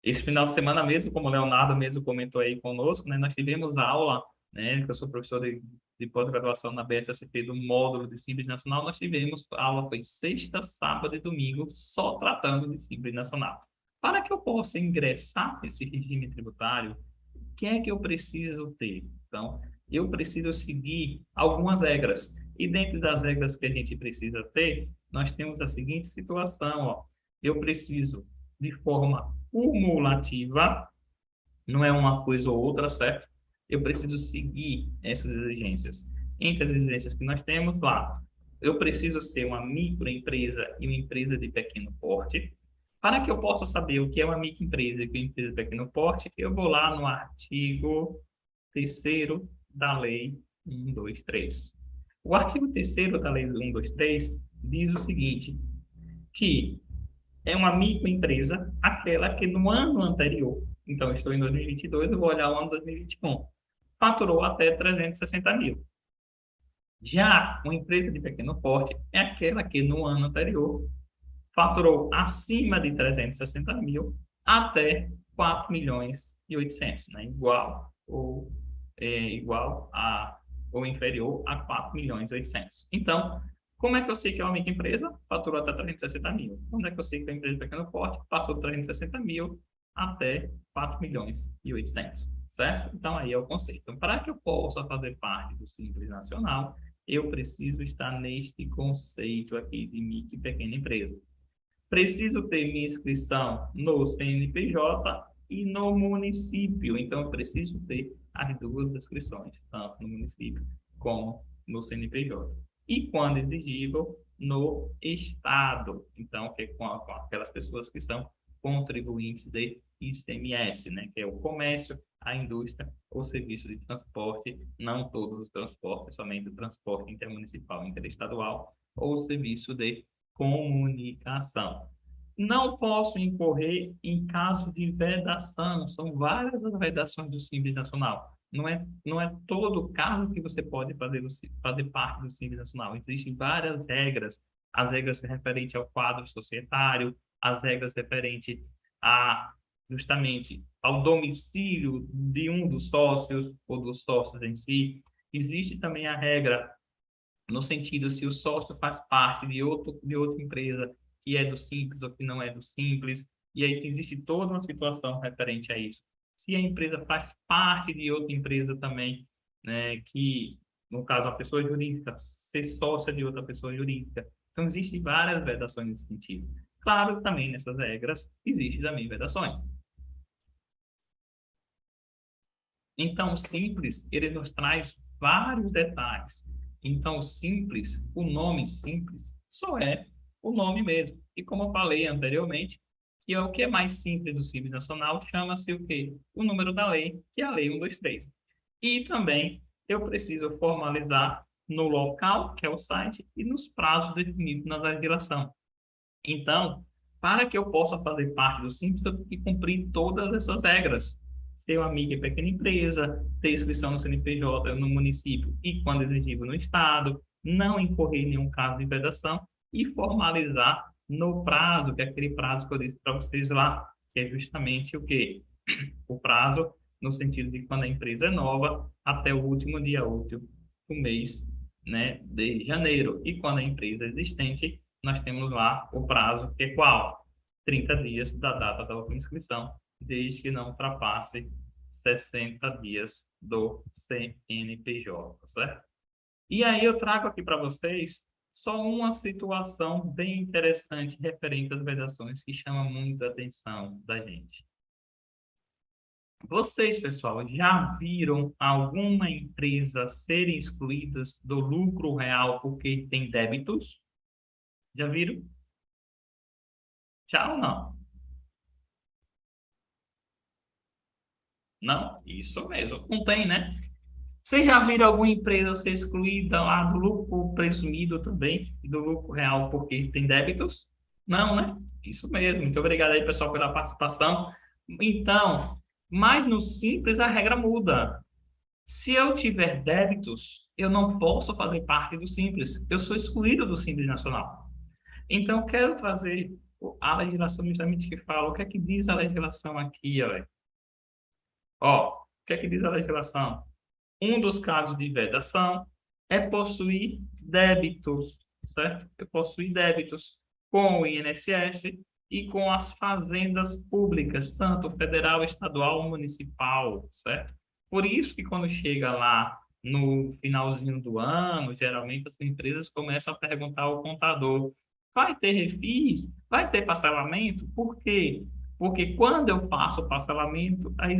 Esse final de semana mesmo, como o Leonardo mesmo comentou aí conosco, né, nós tivemos aula, né, que eu sou professor de pós-graduação na BSSP do módulo de Simples Nacional, nós tivemos aula, foi sexta, sábado e domingo, só tratando de Simples Nacional. Para que eu possa ingressar nesse regime tributário, o que é que eu preciso ter? Então, eu preciso seguir algumas regras. E dentro das regras que a gente precisa ter, nós temos a seguinte situação, ó. Eu preciso, de forma cumulativa, não é uma coisa ou outra, certo? Eu preciso seguir essas exigências. Entre as exigências que nós temos lá, eu preciso ser uma microempresa e uma empresa de pequeno porte. Para que eu possa saber o que é uma microempresa e o que é uma empresa de pequeno porte, eu vou lá no artigo 3º da Lei 123. O artigo 3º da Lei 123 diz o seguinte, que é uma microempresa aquela que no ano anterior, então eu estou em 2022, eu vou olhar o ano 2021, faturou até 360 mil. Já uma empresa de pequeno porte é aquela que no ano anterior faturou acima de 360 mil até 4 milhões e 800, né? Igual a ou inferior a 4 milhões e 800. Então, como é que eu sei que é uma microempresa? Faturou até 360 mil. Como é que eu sei que é uma empresa de pequeno porte? Passou de 360 mil até 4 milhões e 800, certo? Então, aí é o conceito. Então, para que eu possa fazer parte do Simples Nacional, eu preciso estar neste conceito aqui de micro e pequena empresa. Preciso ter minha inscrição no CNPJ e no município. Então, eu preciso ter as duas inscrições, tanto no município como no CNPJ. E, quando exigível, no Estado. Então, que é com aquelas pessoas que são contribuintes de ICMS, né? Que é o comércio, a indústria, o serviço de transporte, não todos os transportes, somente o transporte intermunicipal, interestadual, ou o serviço de comunicação. Não posso incorrer em caso de vedação. São várias as vedações do Simples Nacional. Não é todo caso que você pode fazer parte do Simples Nacional. Existem várias regras. As regras referentes ao quadro societário, as regras referentes a, justamente ao domicílio de um dos sócios ou dos sócios em si. Existe também a regra no sentido se o sócio faz parte de outra empresa que é do Simples ou que não é do Simples, e aí existe toda uma situação referente a isso. Se a empresa faz parte de outra empresa também, né, que, no caso, a pessoa jurídica, ser sócia de outra pessoa jurídica. Então, existem várias vedações nesse sentido. Claro, também nessas regras existem também vedações. Então, o Simples, ele nos traz vários detalhes. Então, o Simples, o nome Simples, só é o nome mesmo. E como eu falei anteriormente, que é o que é mais simples do Simples Nacional, chama-se o quê? O número da lei, que é a Lei 123. E também eu preciso formalizar no local, que é o site, e nos prazos definidos na legislação. Então, para que eu possa fazer parte do Simples, eu tenho que cumprir todas essas regras. Ser uma micro e pequena empresa, ter inscrição no CNPJ no município e, quando exigível, no Estado, não incorrer em nenhum caso de vedação e formalizar no prazo, que é aquele prazo que eu disse para vocês lá, que é justamente o quê? O prazo no sentido de quando a empresa é nova até o último dia útil do mês, né, de janeiro. E quando a empresa é existente, nós temos lá o prazo, que é qual? 30 dias da data da última inscrição, desde que não ultrapasse 60 dias do CNPJ, certo? E aí eu trago aqui para vocês só uma situação bem interessante referente às vedações que chama muito a atenção da gente. Vocês, pessoal, já viram alguma empresa serem excluídas do lucro real porque tem débitos? Já viram? Já ou não? Não? Isso mesmo. Não tem, né? Vocês já viram alguma empresa ser excluída lá do lucro presumido também, e do lucro real porque tem débitos? Não, né? Isso mesmo. Muito obrigado aí, pessoal, pela participação. Então, mas no Simples a regra muda. Se eu tiver débitos, eu não posso fazer parte do Simples. Eu sou excluído do Simples Nacional. Então, eu quero trazer a legislação justamente que fala. O que é que diz a legislação aqui, ó? Ó, o que é que diz a legislação? Um dos casos de vedação é possuir débitos, certo? Eu possuir débitos com o INSS e com as fazendas públicas, tanto federal, estadual, municipal, certo? Por isso que quando chega lá no finalzinho do ano, geralmente as empresas começam a perguntar ao contador: vai ter refis? Vai ter parcelamento? Por quê? Porque quando eu faço o parcelamento, a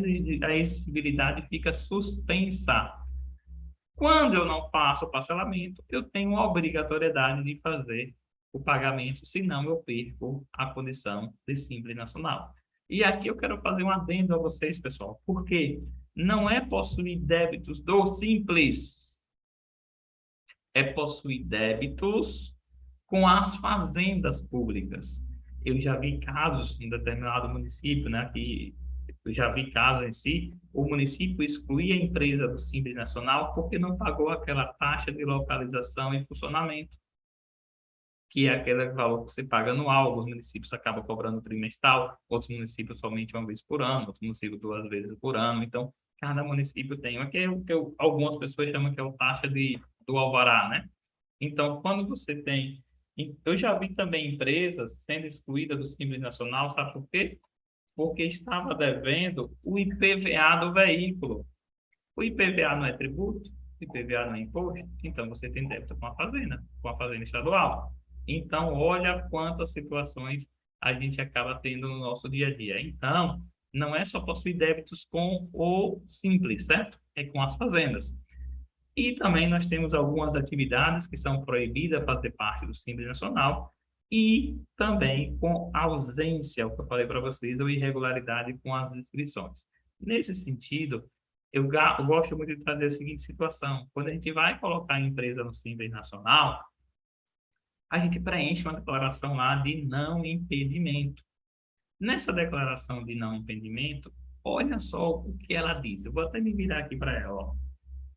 exigibilidade fica suspensa. Quando eu não faço o parcelamento, eu tenho a obrigatoriedade de fazer o pagamento, senão eu perco a condição de Simples Nacional. E aqui eu quero fazer um adendo a vocês, pessoal, porque não é possuir débitos do Simples, é possuir débitos com as fazendas públicas. Eu já vi casos em determinado município, né, que eu já vi casos em si, o município excluía a empresa do Simples Nacional porque não pagou aquela taxa de localização e funcionamento, que é aquele valor que você paga anual. Alguns municípios acabam cobrando trimestral, outros municípios somente uma vez por ano, outros municípios 2 vezes por ano. Então, cada município tem o que, algumas pessoas chamam que é o taxa do alvará, né? Então, quando você tem... Eu já vi também empresas sendo excluídas do Simples Nacional, sabe por quê? Porque estava devendo o IPVA do veículo. O IPVA não é tributo, o IPVA não é imposto, então você tem débito com a fazenda estadual. Então, olha quantas situações a gente acaba tendo no nosso dia a dia. Então, não é só possuir débitos com o Simples, certo? É com as fazendas. E também nós temos algumas atividades que são proibidas fazer parte do Simples Nacional e também com ausência, o que eu falei para vocês, ou irregularidade com as inscrições. Nesse sentido, eu gosto muito de trazer a seguinte situação. Quando a gente vai colocar a empresa no Simples Nacional, a gente preenche uma declaração lá de não impedimento. Nessa declaração de não impedimento, olha só o que ela diz. Eu vou até me virar aqui para ela, ó.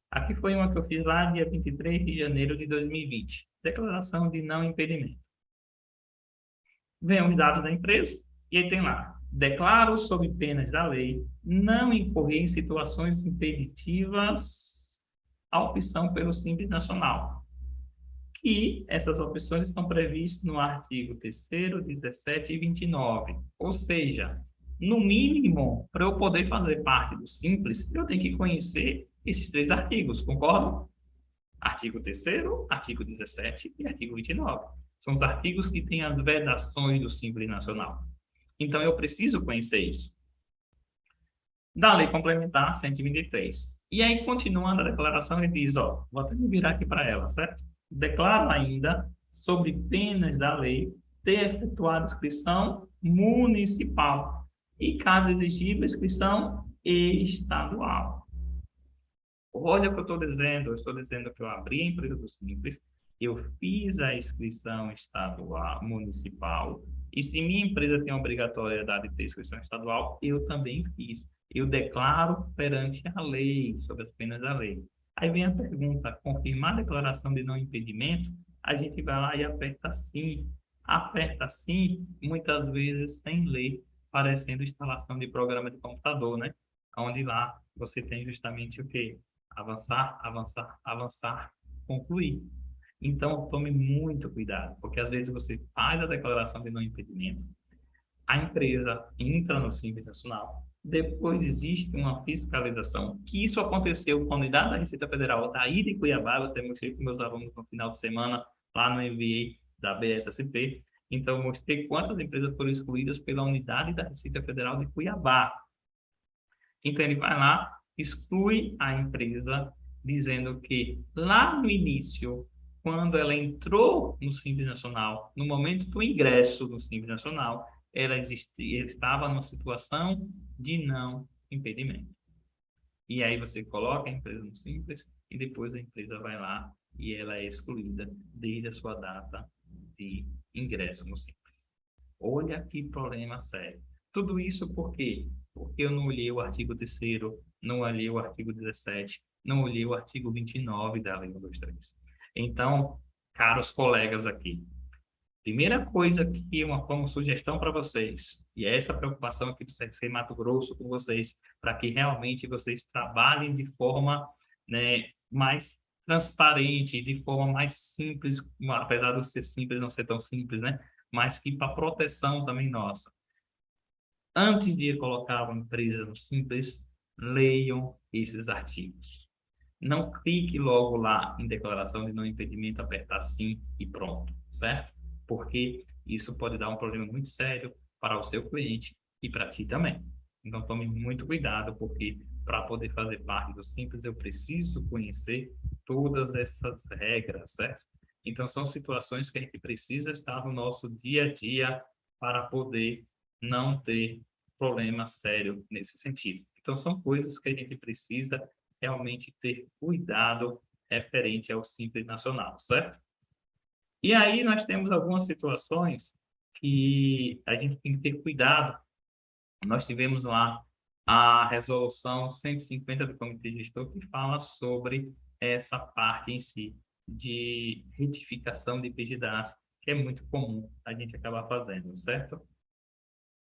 Aqui foi uma que eu fiz lá dia 23 de janeiro de 2020. Declaração de não impedimento. Vem os dados da empresa e aí tem lá: declaro sob penas da lei não incorrer em situações impeditivas a opção pelo Simples Nacional. E essas opções estão previstas no artigo 3º, 17 e 29. Ou seja, no mínimo, para eu poder fazer parte do Simples, eu tenho que conhecer esses 3 artigos, concordam? Artigo 3º, artigo 17 e artigo 29. São os artigos que têm as vedações do Simples Nacional. Então, eu preciso conhecer isso. Da Lei Complementar 123. E aí, continuando a declaração, ele diz, ó, vou até me virar aqui para ela, certo? Declaro ainda, sobre penas da lei, ter efetuado inscrição municipal e, caso exigível, inscrição estadual. Olha o que eu estou dizendo. Eu estou dizendo que eu abri a empresa do Simples, eu fiz a inscrição estadual, municipal, e se minha empresa tem a obrigatoriedade de ter inscrição estadual, eu também fiz. Eu declaro perante a lei, sobre as penas da lei. Aí vem a pergunta: confirmar a declaração de não impedimento? A gente vai lá e aperta sim. Aperta sim, muitas vezes sem ler, parecendo instalação de programa de computador, né? Onde lá você tem justamente o quê? Avançar, avançar, avançar, concluir. Então, tome muito cuidado, porque às vezes você faz a declaração de não impedimento, a empresa entra no Simples Nacional, depois existe uma fiscalização, que isso aconteceu com a unidade da Receita Federal daí de Cuiabá. Eu até mostrei para meus alunos no final de semana, lá no MBA da BSSP. Então, eu mostrei quantas empresas foram excluídas pela unidade da Receita Federal de Cuiabá. Então, ele vai lá, exclui a empresa, dizendo que lá no início, quando ela entrou no Simples Nacional, no momento do ingresso no Simples Nacional, ela estava numa situação de não impedimento. E aí você coloca a empresa no Simples e depois a empresa vai lá e ela é excluída desde a sua data de ingresso no Simples. Olha que problema sério. Tudo isso por quê? Porque eu não olhei o artigo 3º, não olhei o artigo 17, não olhei o artigo 29 da Lei 123. Então, caros colegas aqui, primeira coisa que como sugestão para vocês, e é essa preocupação aqui do CRC Mato Grosso com vocês, para que realmente vocês trabalhem de forma, né, mais transparente, de forma mais simples, apesar de ser simples, não ser tão simples, né? Mas que para proteção também nossa. Antes de colocar uma empresa no Simples, leiam esses artigos. Não clique logo lá em declaração de não impedimento, apertar sim e pronto, certo? Porque isso pode dar um problema muito sério para o seu cliente e para ti também. Então, tome muito cuidado, porque para poder fazer parte do Simples, eu preciso conhecer todas essas regras, certo? Então, são situações que a gente precisa estar no nosso dia a dia para poder não ter problema sério nesse sentido. Então, são coisas que a gente precisa realmente ter cuidado referente ao Simples Nacional, certo? E aí nós temos algumas situações que a gente tem que ter cuidado. Nós tivemos lá a resolução 150 do Comitê Gestor que fala sobre essa parte em si de retificação de PGDAS, que é muito comum a gente acabar fazendo, certo?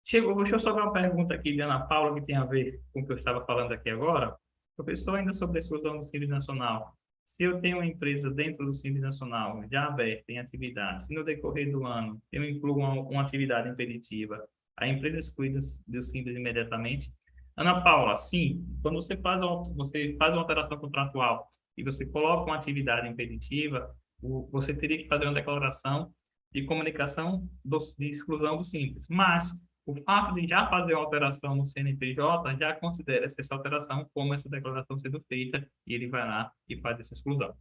Chegou, deixa eu só ver uma pergunta aqui de Ana Paula que tem a ver com o que eu estava falando aqui agora. Professor, ainda sobre a exclusão do Simples Nacional. Se eu tenho uma empresa dentro do Simples Nacional, já aberta em atividade, se no decorrer do ano eu incluo uma atividade impeditiva, a empresa exclui do Simples imediatamente? Ana Paula, sim, quando você faz uma alteração contratual e você coloca uma atividade impeditiva, você teria que fazer uma declaração de comunicação de exclusão do Simples. Mas o fato de já fazer uma alteração no CNPJ já considera essa alteração como essa declaração sendo feita e ele vai lá e faz essa exclusão.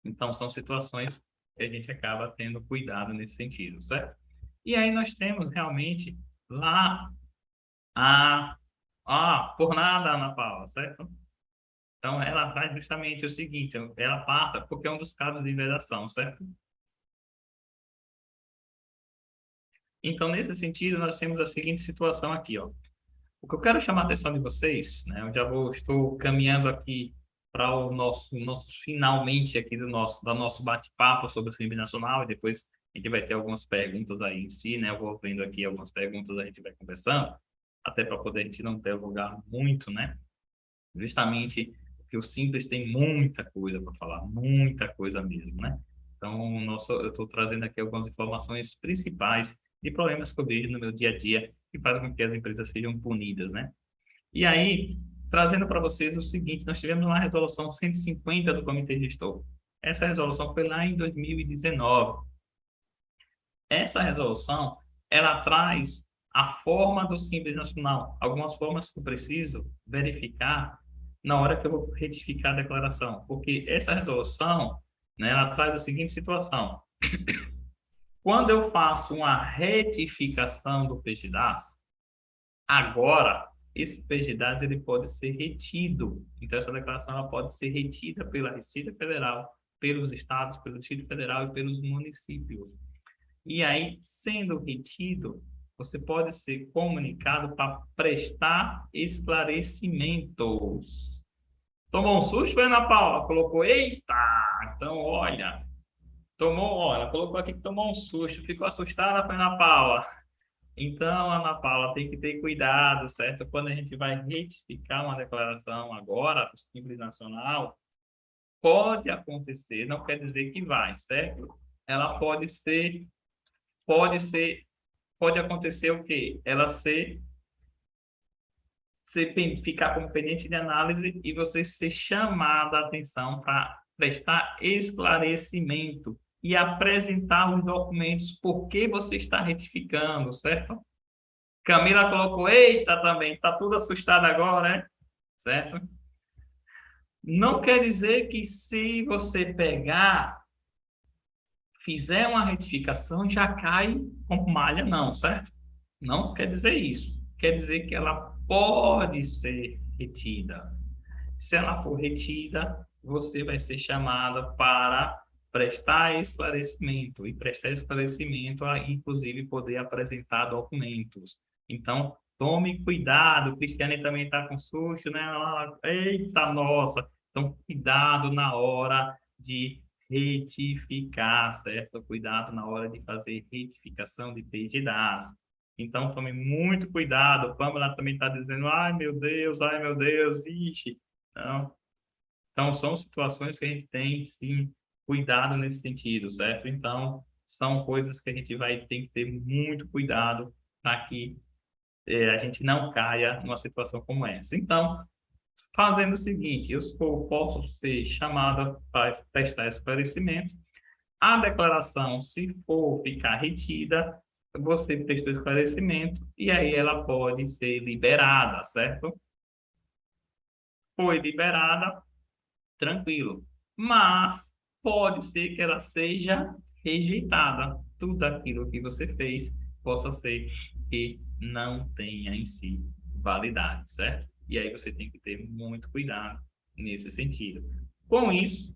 Então, são situações que a gente acaba tendo cuidado nesse sentido, certo? E aí nós temos realmente lá por nada, Ana Paula, certo? Então, ela faz justamente o seguinte, ela parta porque é um dos casos de vedação, certo? Então, nesse sentido, nós temos a seguinte situação aqui, ó. O que eu quero chamar a atenção de vocês, né? Estou caminhando aqui para o nosso finalmente aqui do nosso bate-papo sobre o Simples Nacional e depois a gente vai ter algumas perguntas aí em si, né? Eu vou vendo aqui algumas perguntas, a gente vai conversando, até para poder a gente não delongar muito, né? Justamente porque o Simples tem muita coisa para falar, muita coisa mesmo, né? Então, eu estou trazendo aqui algumas informações principais de problemas que eu vejo no meu dia a dia que fazem com que as empresas sejam punidas, né? E aí, trazendo para vocês o seguinte, nós tivemos uma resolução 150 do Comitê Gestor. Essa resolução foi lá em 2019. Essa resolução, ela traz a forma do Simples Nacional, algumas formas que eu preciso verificar na hora que eu vou retificar a declaração, porque essa resolução, né, ela traz a seguinte situação. Quando eu faço uma retificação do PGDAS, agora esse PGDAS ele pode ser retido. Então, essa declaração ela pode ser retida pela Receita Federal, pelos estados, pelo Distrito Federal e pelos municípios. E aí, sendo retido, você pode ser comunicado para prestar esclarecimentos. Tomou um susto, Ana Paula? Colocou, eita! Então, olha, olha, colocou aqui que tomou um susto. Ficou assustada, Ana Paula? Então, Ana Paula, tem que ter cuidado, certo? Quando a gente vai retificar uma declaração agora, do Simples Nacional, pode acontecer, não quer dizer que vai, certo? Ela pode ser, pode acontecer o quê? Ela ficar como pendente de análise e você ser chamada a atenção para prestar esclarecimento e apresentar os documentos por que você está retificando, certo? Camila colocou, eita também, tá tudo assustado agora, né? Certo? Não quer dizer que se você fizer uma retificação, já cai com malha, não, certo? Não quer dizer isso. Quer dizer que ela pode ser retida. Se ela for retida, você vai ser chamada para prestar esclarecimento, e prestar esclarecimento, inclusive, poder apresentar documentos. Então, tome cuidado, o Cristiane também está com susto, né? Eita, nossa! Então, cuidado na hora de retificar, certo? Cuidado na hora de fazer retificação de PGDAS. Então, tome muito cuidado. Pamela também está dizendo, ai meu Deus, ixi. Então, são situações que a gente tem, sim, cuidado nesse sentido, certo? Então, são coisas que a gente vai ter que ter muito cuidado para que a gente não caia numa situação como essa. Então, fazendo o seguinte, posso ser chamada para prestar esclarecimento. A declaração, se for ficar retida, você prestou esclarecimento e aí ela pode ser liberada, certo? Foi liberada, tranquilo. Mas pode ser que ela seja rejeitada. Tudo aquilo que você fez possa ser que não tenha em si validade, certo? E aí você tem que ter muito cuidado nesse sentido. Com isso,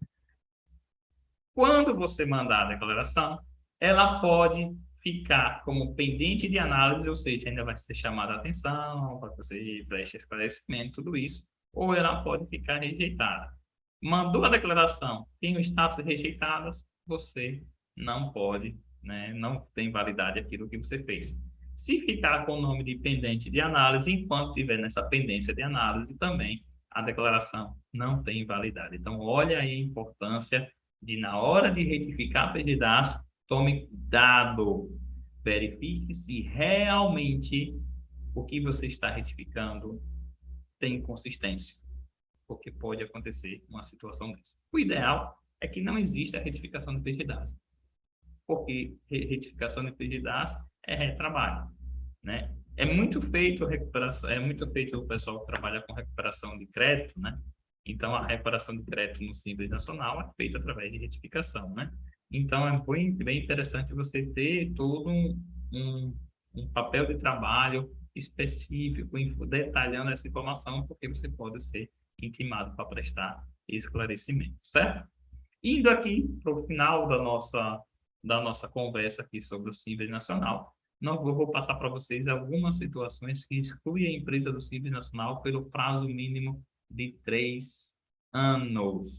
quando você mandar a declaração, ela pode ficar como pendente de análise, ou seja, ainda vai ser chamada a atenção para que você preste esclarecimento, tudo isso, ou ela pode ficar rejeitada. Mandou a declaração, tem o status de rejeitadas, você não pode, né, não tem validade aquilo que você fez. Se ficar com o nome de pendente de análise, enquanto estiver nessa pendência de análise também, a declaração não tem validade. Então, olha aí a importância de, na hora de retificar a perdidaço, tome cuidado, verifique se realmente o que você está retificando tem consistência, porque pode acontecer uma situação dessa. O ideal é que não exista a retificação de perdidaço, porque retificação de perdidaço é retrabalho, né? É muito feito recuperação, é muito feito o pessoal que trabalha com recuperação de crédito, né? Então, a recuperação de crédito no Simples Nacional é feita através de retificação, né? Então, é bem interessante você ter todo um papel de trabalho específico, detalhando essa informação, porque você pode ser intimado para prestar esclarecimento, certo? Indo aqui para o final da nossa conversa aqui sobre o Simples Nacional, não vou passar para vocês algumas situações que excluem a empresa do Simples Nacional pelo prazo mínimo de 3 anos.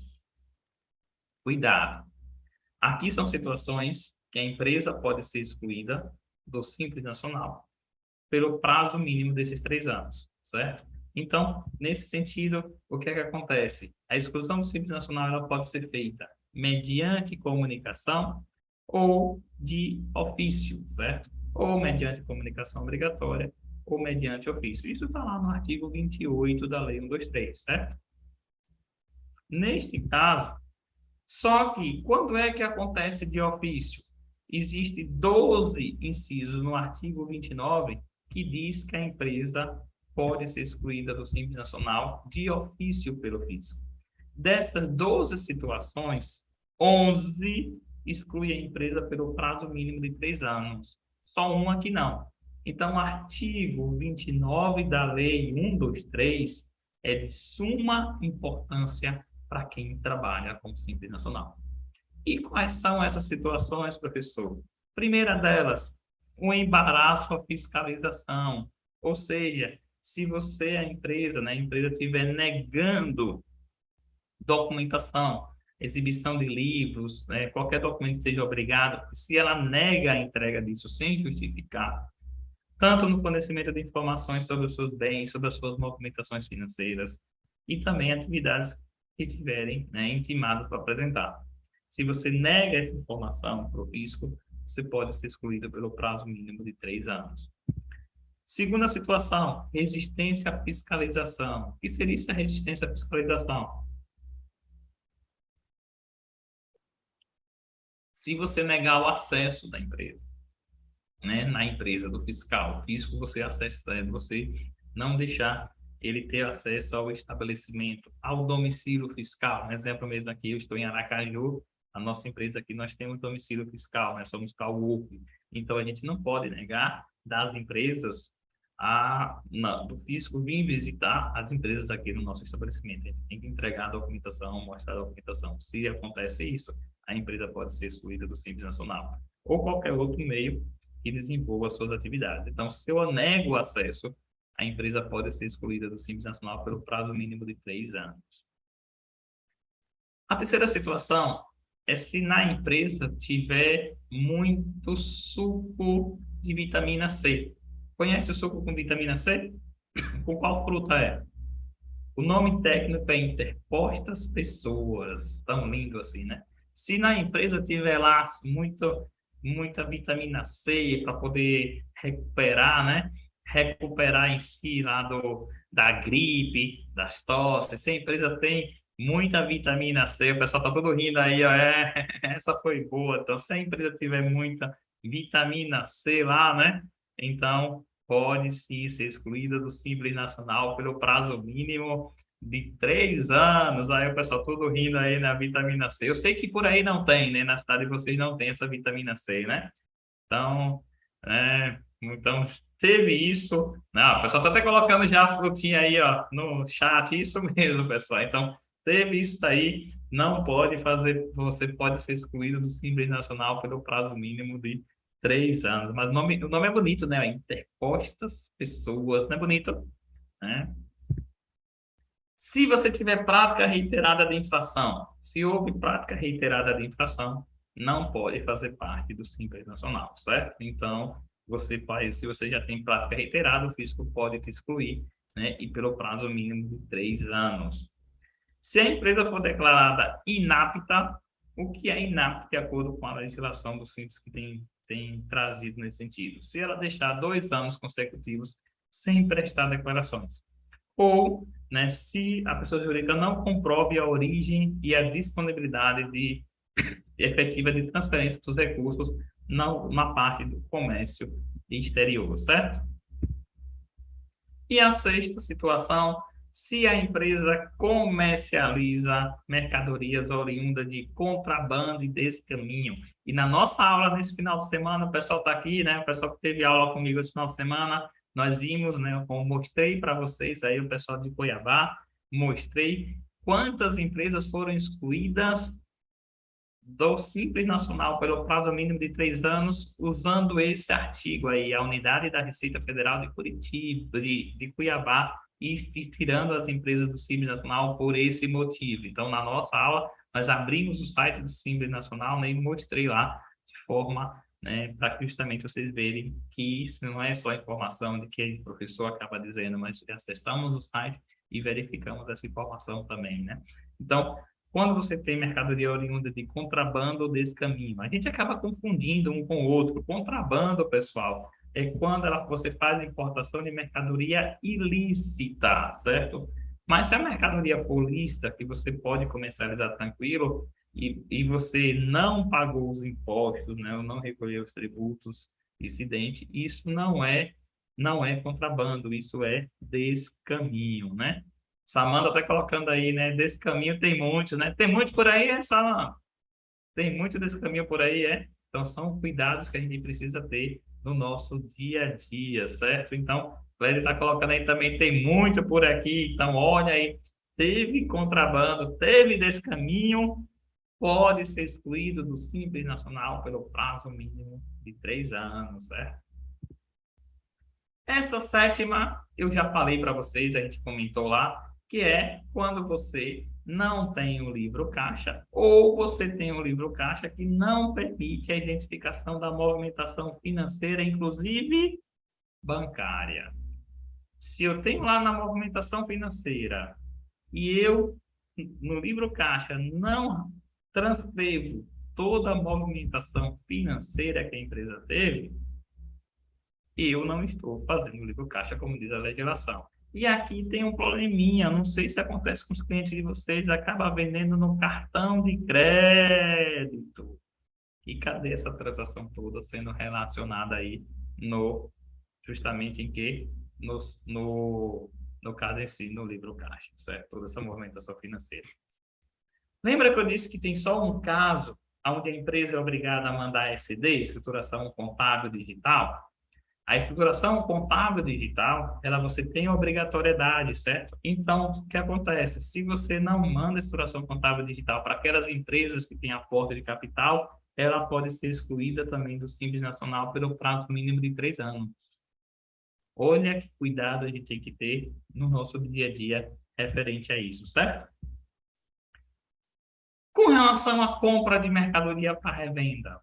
Cuidado! Aqui são situações que a empresa pode ser excluída do Simples Nacional pelo prazo mínimo desses 3 anos, certo? Então, nesse sentido, o que é que acontece? A exclusão do Simples Nacional ela pode ser feita mediante comunicação ou de ofício, certo? Ou mediante comunicação obrigatória ou mediante ofício. Isso está lá no artigo 28 da Lei 123, certo? Neste caso, só que quando é que acontece de ofício? Existem 12 incisos no artigo 29 que diz que a empresa pode ser excluída do Simples Nacional de ofício pelo fisco. Dessas 12 situações, 11 exclui a empresa pelo prazo mínimo de 3 anos. Só uma que não. Então, o artigo 29 da Lei 123 é de suma importância para quem trabalha com o Simples Nacional. E quais são essas situações, professor? Primeira delas, o embaraço à fiscalização. Ou seja, se você, a empresa estiver negando documentação, exibição de livros, né, qualquer documento que seja obrigado, se ela nega a entrega disso sem justificar, tanto no fornecimento de informações sobre os seus bens, sobre as suas movimentações financeiras e também atividades que estiverem, né, intimadas para apresentar. Se você nega essa informação para o fisco, você pode ser excluído pelo prazo mínimo de 3 anos. Segunda situação, resistência à fiscalização. O que seria essa resistência à fiscalização? Se você negar o acesso da empresa, né, na empresa do fiscal, fisco você acessa, você não deixar ele ter acesso ao estabelecimento, ao domicílio fiscal. Um exemplo mesmo aqui, eu estou em Aracaju, a nossa empresa aqui, nós temos domicílio fiscal, nós somos CAUP, então a gente não pode negar das empresas do fisco vir visitar as empresas aqui no nosso estabelecimento. A gente tem que entregar a documentação, mostrar a documentação. Se acontece isso, a empresa pode ser excluída do Simples Nacional ou qualquer outro meio que desenvolva suas atividades. Então, se eu nego o acesso, a empresa pode ser excluída do Simples Nacional pelo prazo mínimo de 3 anos. A terceira situação é se na empresa tiver muito suco de vitamina C. Conhece o suco com vitamina C? Com qual fruta é? O nome técnico é interpostas pessoas. Tão lindo assim, né? Se na empresa tiver lá muita vitamina C para poder recuperar, né? Recuperar em si lá da gripe, das tosses. Se a empresa tem muita vitamina C, o pessoal tá todo rindo aí, ó, essa foi boa. Então, se a empresa tiver muita vitamina C lá, né? Então, pode sim ser excluída do Simples Nacional pelo prazo mínimo de 3 anos, aí o pessoal todo rindo aí na vitamina C. Eu sei que por aí não tem, né? Na cidade de vocês não tem essa vitamina C, né? Então, então teve isso. Não, o pessoal está até colocando já a frutinha aí, ó, no chat. Isso mesmo, pessoal. Então, teve isso daí. Não pode fazer, você pode ser excluído do Simples Nacional pelo prazo mínimo de 3 anos. Mas o nome é bonito, né? Interpostas Pessoas, não é bonito? Né? Se você tiver prática reiterada de infração, se houve prática reiterada de infração, não pode fazer parte do Simples Nacional, certo? Então, se você já tem prática reiterada, o fisco pode te excluir, né? E pelo prazo mínimo de 3 anos. Se a empresa for declarada inapta, o que é inapto de acordo com a legislação do Simples que tem trazido nesse sentido? Se ela deixar 2 anos consecutivos sem prestar declarações ou, né, se a pessoa jurídica não comprove a origem e a disponibilidade efetiva de transferência dos recursos na parte do comércio exterior, certo? E a sexta situação, se a empresa comercializa mercadorias oriundas de contrabando e descaminho. E na nossa aula nesse final de semana, o pessoal está aqui, né? O pessoal que teve aula comigo esse final de semana, nós vimos, né? Como mostrei para vocês aí, o pessoal de Cuiabá, mostrei quantas empresas foram excluídas do Simples Nacional pelo prazo mínimo de 3 anos, usando esse artigo aí, a unidade da Receita Federal de Curitiba, de Cuiabá, e tirando as empresas do Simples Nacional por esse motivo. Então, na nossa aula, nós abrimos o site do Simples Nacional, né, e mostrei lá de forma, né, para que justamente vocês verem que isso não é só informação de que o professor acaba dizendo, mas acessamos o site e verificamos essa informação também, né? Então, quando você tem mercadoria oriunda de contrabando ou descaminho, a gente acaba confundindo um com o outro. Contrabando, pessoal, é quando você faz importação de mercadoria ilícita, certo? Mas se a mercadoria for lícita, que você pode comercializar tranquilo, e você não pagou os impostos, né, ou não recolheu os tributos incidentes, isso não é contrabando, isso é descaminho, né? Samanta está colocando aí, né? Desse caminho tem muitos, né? Tem muito por aí, Samanta? Tem muito desse caminho por aí, é? Então, são cuidados que a gente precisa ter no nosso dia a dia, certo? Então, Clédio está colocando aí também, tem muito por aqui. Então, olha aí, teve contrabando, teve desse caminho, pode ser excluído do Simples Nacional pelo prazo mínimo de 3 anos, certo? Essa sétima, eu já falei para vocês, a gente comentou lá, que é quando você não tem o livro caixa ou você tem um livro caixa que não permite a identificação da movimentação financeira, inclusive bancária. Se eu tenho lá na movimentação financeira e eu, no livro caixa, não transcrevo toda a movimentação financeira que a empresa teve, eu não estou fazendo livro caixa, como diz a legislação. E aqui tem um probleminha, não sei se acontece com os clientes de vocês, acaba vendendo no cartão de crédito. E cadê essa transação toda sendo relacionada aí justamente em que? No caso em si, no livro caixa, certo? Toda essa movimentação financeira. Lembra que eu disse que tem só um caso onde a empresa é obrigada a mandar SD, escrituração contábil digital? A estruturação contábil digital, você tem obrigatoriedade, certo? Então, o que acontece? Se você não manda a estruturação contábil digital para aquelas empresas que têm aporte de capital, ela pode ser excluída também do Simples Nacional pelo prazo mínimo de 3 anos. Olha que cuidado a gente tem que ter no nosso dia a dia referente a isso, certo? Com relação à compra de mercadoria para revenda,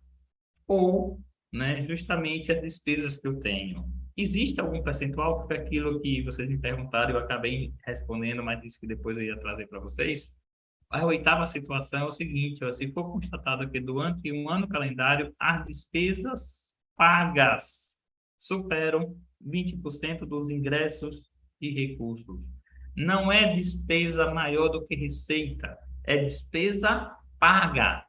ou, né, justamente as despesas que eu tenho. Existe algum percentual? Que foi aquilo que vocês me perguntaram, eu acabei respondendo, mas disse que depois eu ia trazer para vocês. A oitava situação é o seguinte, ó, se for constatado que durante um ano calendário as despesas pagas superam 20% dos ingressos de recursos. Não é despesa maior do que receita, é despesa paga.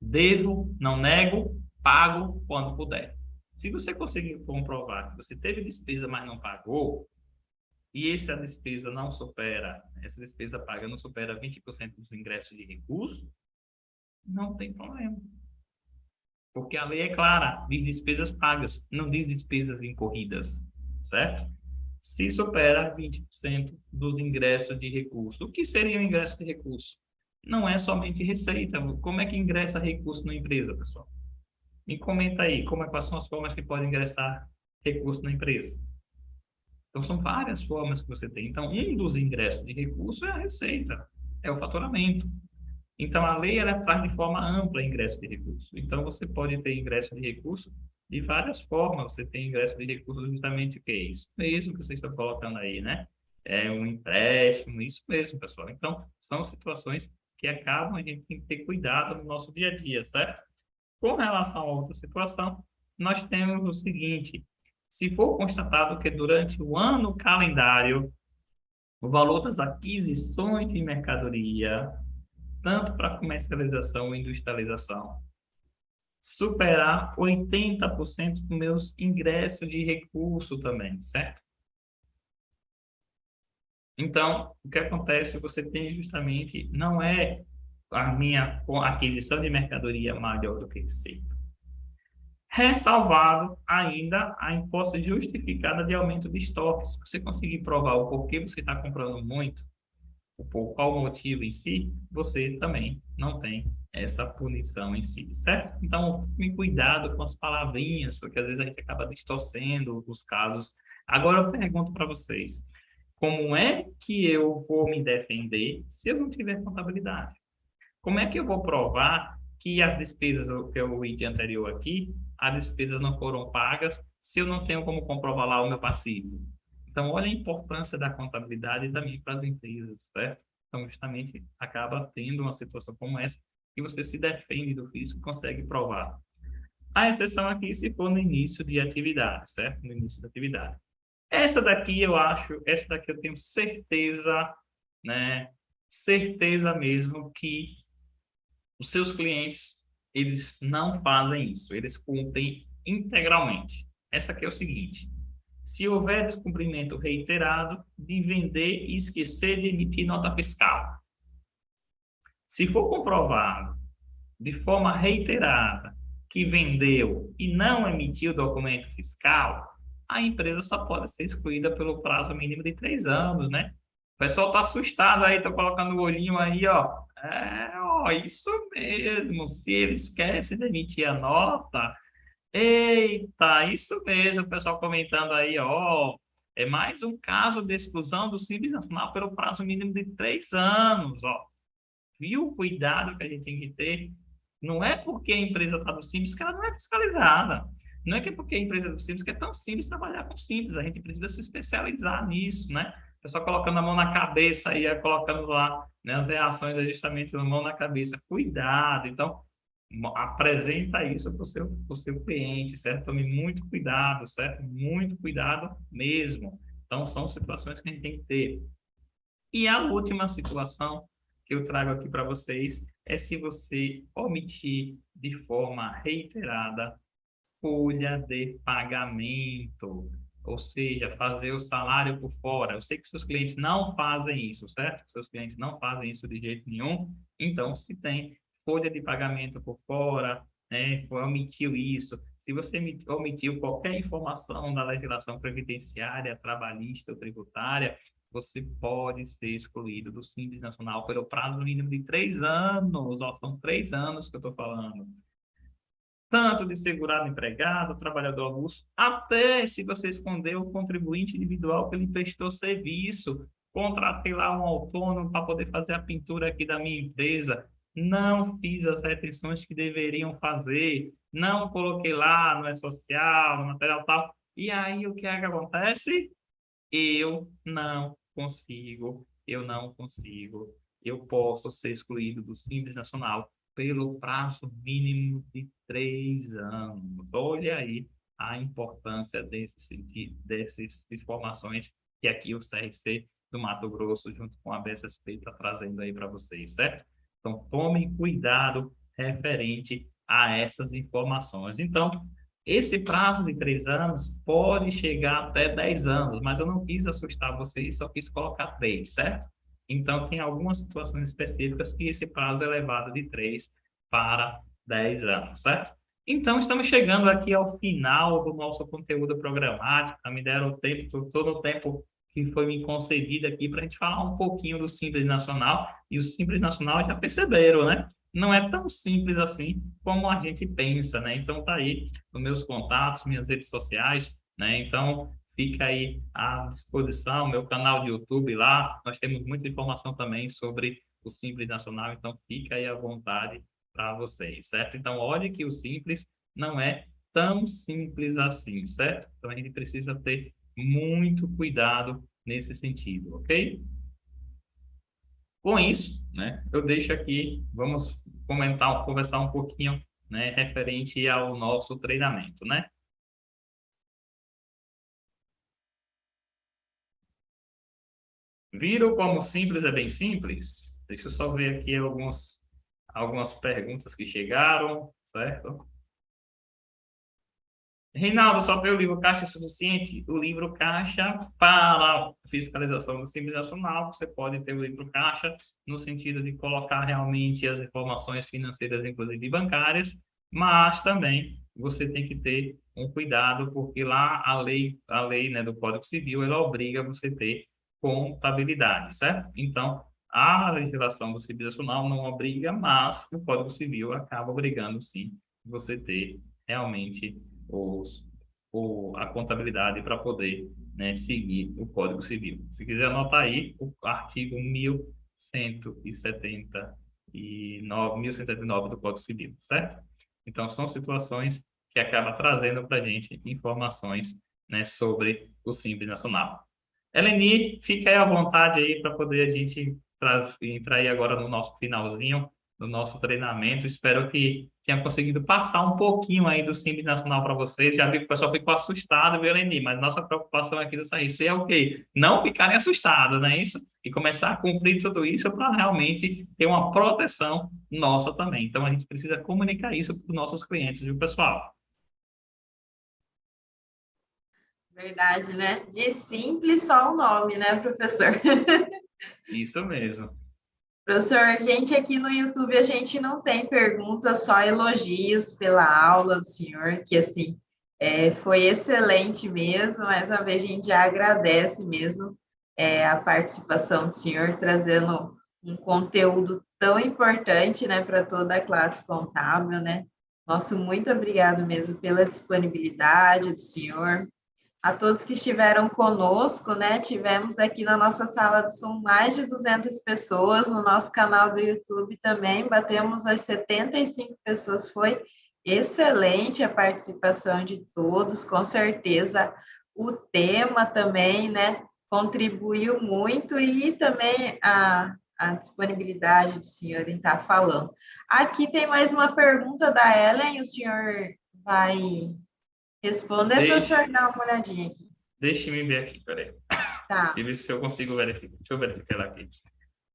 Devo, não nego, pago quando puder. Se você conseguir comprovar que você teve despesa, mas não pagou, e se a despesa não supera, essa despesa paga não supera 20% dos ingressos de recurso, não tem problema. Porque a lei é clara, diz despesas pagas, não diz despesas incorridas, certo? Se supera 20% dos ingressos de recurso. O que seria o ingresso de recurso? Não é somente receita. Como é que ingressa recurso na empresa, pessoal? Me comenta aí, quais são as formas que pode ingressar recurso na empresa? Então, são várias formas que você tem. Então, um dos ingressos de recurso é a receita, é o faturamento. Então, a lei ela traz de forma ampla ingresso de recurso. Então, você pode ter ingresso de recurso de várias formas. Você tem ingresso de recurso justamente o que é isso mesmo que vocês estão colocando aí, né? É um empréstimo, isso mesmo, pessoal. Então, são situações que acabam, a gente tem que ter cuidado no nosso dia a dia, certo? Com relação a outra situação, nós temos o seguinte: se for constatado que durante o ano calendário, o valor das aquisições de mercadoria, tanto para comercialização ou industrialização, superar 80% dos meus ingressos de recurso também, certo? Então, o que acontece, você tem justamente, não é a minha aquisição de mercadoria maior do que receita. Ressalvado ainda a imposto justificada de aumento de estoque. Se você conseguir provar o porquê você está comprando muito, por qual motivo em si, você também não tem essa punição em si, certo? Então, tome cuidado com as palavrinhas, porque às vezes a gente acaba distorcendo os casos. Agora eu pergunto para vocês, como é que eu vou me defender se eu não tiver contabilidade? Como é que eu vou provar que as despesas que eu item anterior aqui, as despesas não foram pagas, se eu não tenho como comprovar lá o meu passivo? Então, olha a importância da contabilidade também para as empresas, certo? Então, justamente, acaba tendo uma situação como essa, que você se defende do fisco e consegue provar. A exceção aqui se for no início de atividade, certo? No início da atividade. Essa daqui eu tenho certeza, né? Certeza mesmo que os seus clientes, eles não fazem isso, eles cumprem integralmente. Essa aqui é o seguinte: se houver descumprimento reiterado de vender e esquecer de emitir nota fiscal, se for comprovado de forma reiterada que vendeu e não emitiu documento fiscal, a empresa só pode ser excluída pelo prazo mínimo de 3 anos, né? O pessoal está assustado aí, está colocando o olhinho aí, ó. Ó, isso mesmo. Se ele esquece de emitir a nota, eita, isso mesmo. O pessoal comentando aí, ó. É mais um caso de exclusão do Simples Nacional pelo prazo mínimo de 3 anos, ó. Viu o cuidado que a gente tem que ter? Não é porque a empresa está do Simples que ela não é fiscalizada. Não é que é porque a empresa é do Simples que é tão simples trabalhar com Simples. A gente precisa se especializar nisso, né? O pessoal colocando a mão na cabeça aí, colocando lá, né, as reações é justamente a mão na cabeça. Cuidado. Então, apresenta isso para o seu cliente, certo? Tome muito cuidado, certo? Muito cuidado mesmo. Então, são situações que a gente tem que ter. E a última situação que eu trago aqui para vocês é se você omitir de forma reiterada folha de pagamento, ou seja, fazer o salário por fora. Eu sei que seus clientes não fazem isso, certo? Seus clientes não fazem isso de jeito nenhum. Então, se tem folha de pagamento por fora, né, omitiu isso, se você omitiu qualquer informação da legislação previdenciária, trabalhista ou tributária, você pode ser excluído do Simples Nacional pelo prazo mínimo de 3 anos. Ó, são 3 anos que eu estou falando. Tanto de segurado empregado, trabalhador avulso, até se você escondeu o contribuinte individual que lhe prestou serviço. Contratei lá um autônomo para poder fazer a pintura aqui da minha empresa. Não fiz as retenções que deveriam fazer. Não coloquei lá no E-Social, no material tal. E aí, o que é que acontece? Eu não consigo, eu posso ser excluído do Simples Nacional pelo prazo mínimo de 3 anos. Olha aí a importância dessas informações que aqui o CRC do Mato Grosso, junto com a BSSP, está trazendo aí para vocês, certo? Então, tomem cuidado referente a essas informações. Então, Esse prazo de 3 anos pode chegar até 10 anos, mas eu não quis assustar vocês, só quis colocar 3, certo? Então, tem algumas situações específicas que esse prazo é elevado de 3 para 10 anos, certo? Então, estamos chegando aqui ao final do nosso conteúdo programático. Me deram o tempo, todo o tempo que foi me concedido aqui para a gente falar um pouquinho do Simples Nacional. E o Simples Nacional já perceberam, né? Não é tão simples assim como a gente pensa, né? Então, tá aí os meus contatos, minhas redes sociais, né? Então, fica aí à disposição, meu canal de YouTube lá. Nós temos muita informação também sobre o Simples Nacional, então fica aí à vontade para vocês, certo? Então, olhe que o Simples não é tão simples assim, certo? Então, a gente precisa ter muito cuidado nesse sentido, ok? Com isso, né, eu deixo aqui, vamos conversar um pouquinho, né, referente ao nosso treinamento, né? Viram como simples é bem simples? Deixa eu só ver aqui algumas perguntas que chegaram, certo? Reinaldo, só tem o livro Caixa é suficiente? O livro Caixa para a fiscalização do Simples Nacional, você pode ter o livro Caixa no sentido de colocar realmente as informações financeiras, inclusive bancárias, mas também você tem que ter um cuidado, porque lá a lei, né, do Código Civil, ela obriga você a ter contabilidade, certo? Então, a legislação do Simples Nacional não obriga, mas o Código Civil acaba obrigando, sim, você ter realmente os, a contabilidade para poder, né, seguir o Código Civil. Se quiser anotar aí, o artigo 1179 do Código Civil, certo? Então, são situações que acabam trazendo para a gente informações, né, sobre o Simples Nacional. Eleni, fica aí à vontade aí para poder a gente entrar aí agora no nosso finalzinho do nosso treinamento. Espero que tenha conseguido passar um pouquinho aí do Simples Nacional para vocês. Já vi que o pessoal ficou assustado, viu, Eleni? Mas nossa preocupação aqui do Saíce é o quê? Não ficarem assustados, não é isso? E começar a cumprir tudo isso para realmente ter uma proteção nossa também. Então, a gente precisa comunicar isso para os nossos clientes, viu, pessoal? Verdade, né? De simples só o nome, né, professor? Isso mesmo. Professor, gente, aqui no YouTube a gente não tem perguntas, só elogios pela aula do senhor, que assim, foi excelente mesmo, mais uma vez a gente já agradece mesmo a participação do senhor, trazendo um conteúdo tão importante, né, para toda a classe contábil, né? Nosso muito obrigado mesmo pela disponibilidade do senhor. A todos que estiveram conosco, né? Tivemos aqui na nossa sala de som mais de 200 pessoas, no nosso canal do YouTube também, batemos as 75 pessoas, foi excelente a participação de todos, com certeza o tema também, né? Contribuiu muito e também a disponibilidade do senhor em estar falando. Aqui tem mais uma pergunta da Ellen, o senhor vai responder, Deixe, professor, dá uma olhadinha aqui. deixe-me ver aqui, peraí. Deixa Tá. eu ver se eu consigo verificar. Deixa eu verificar ela aqui.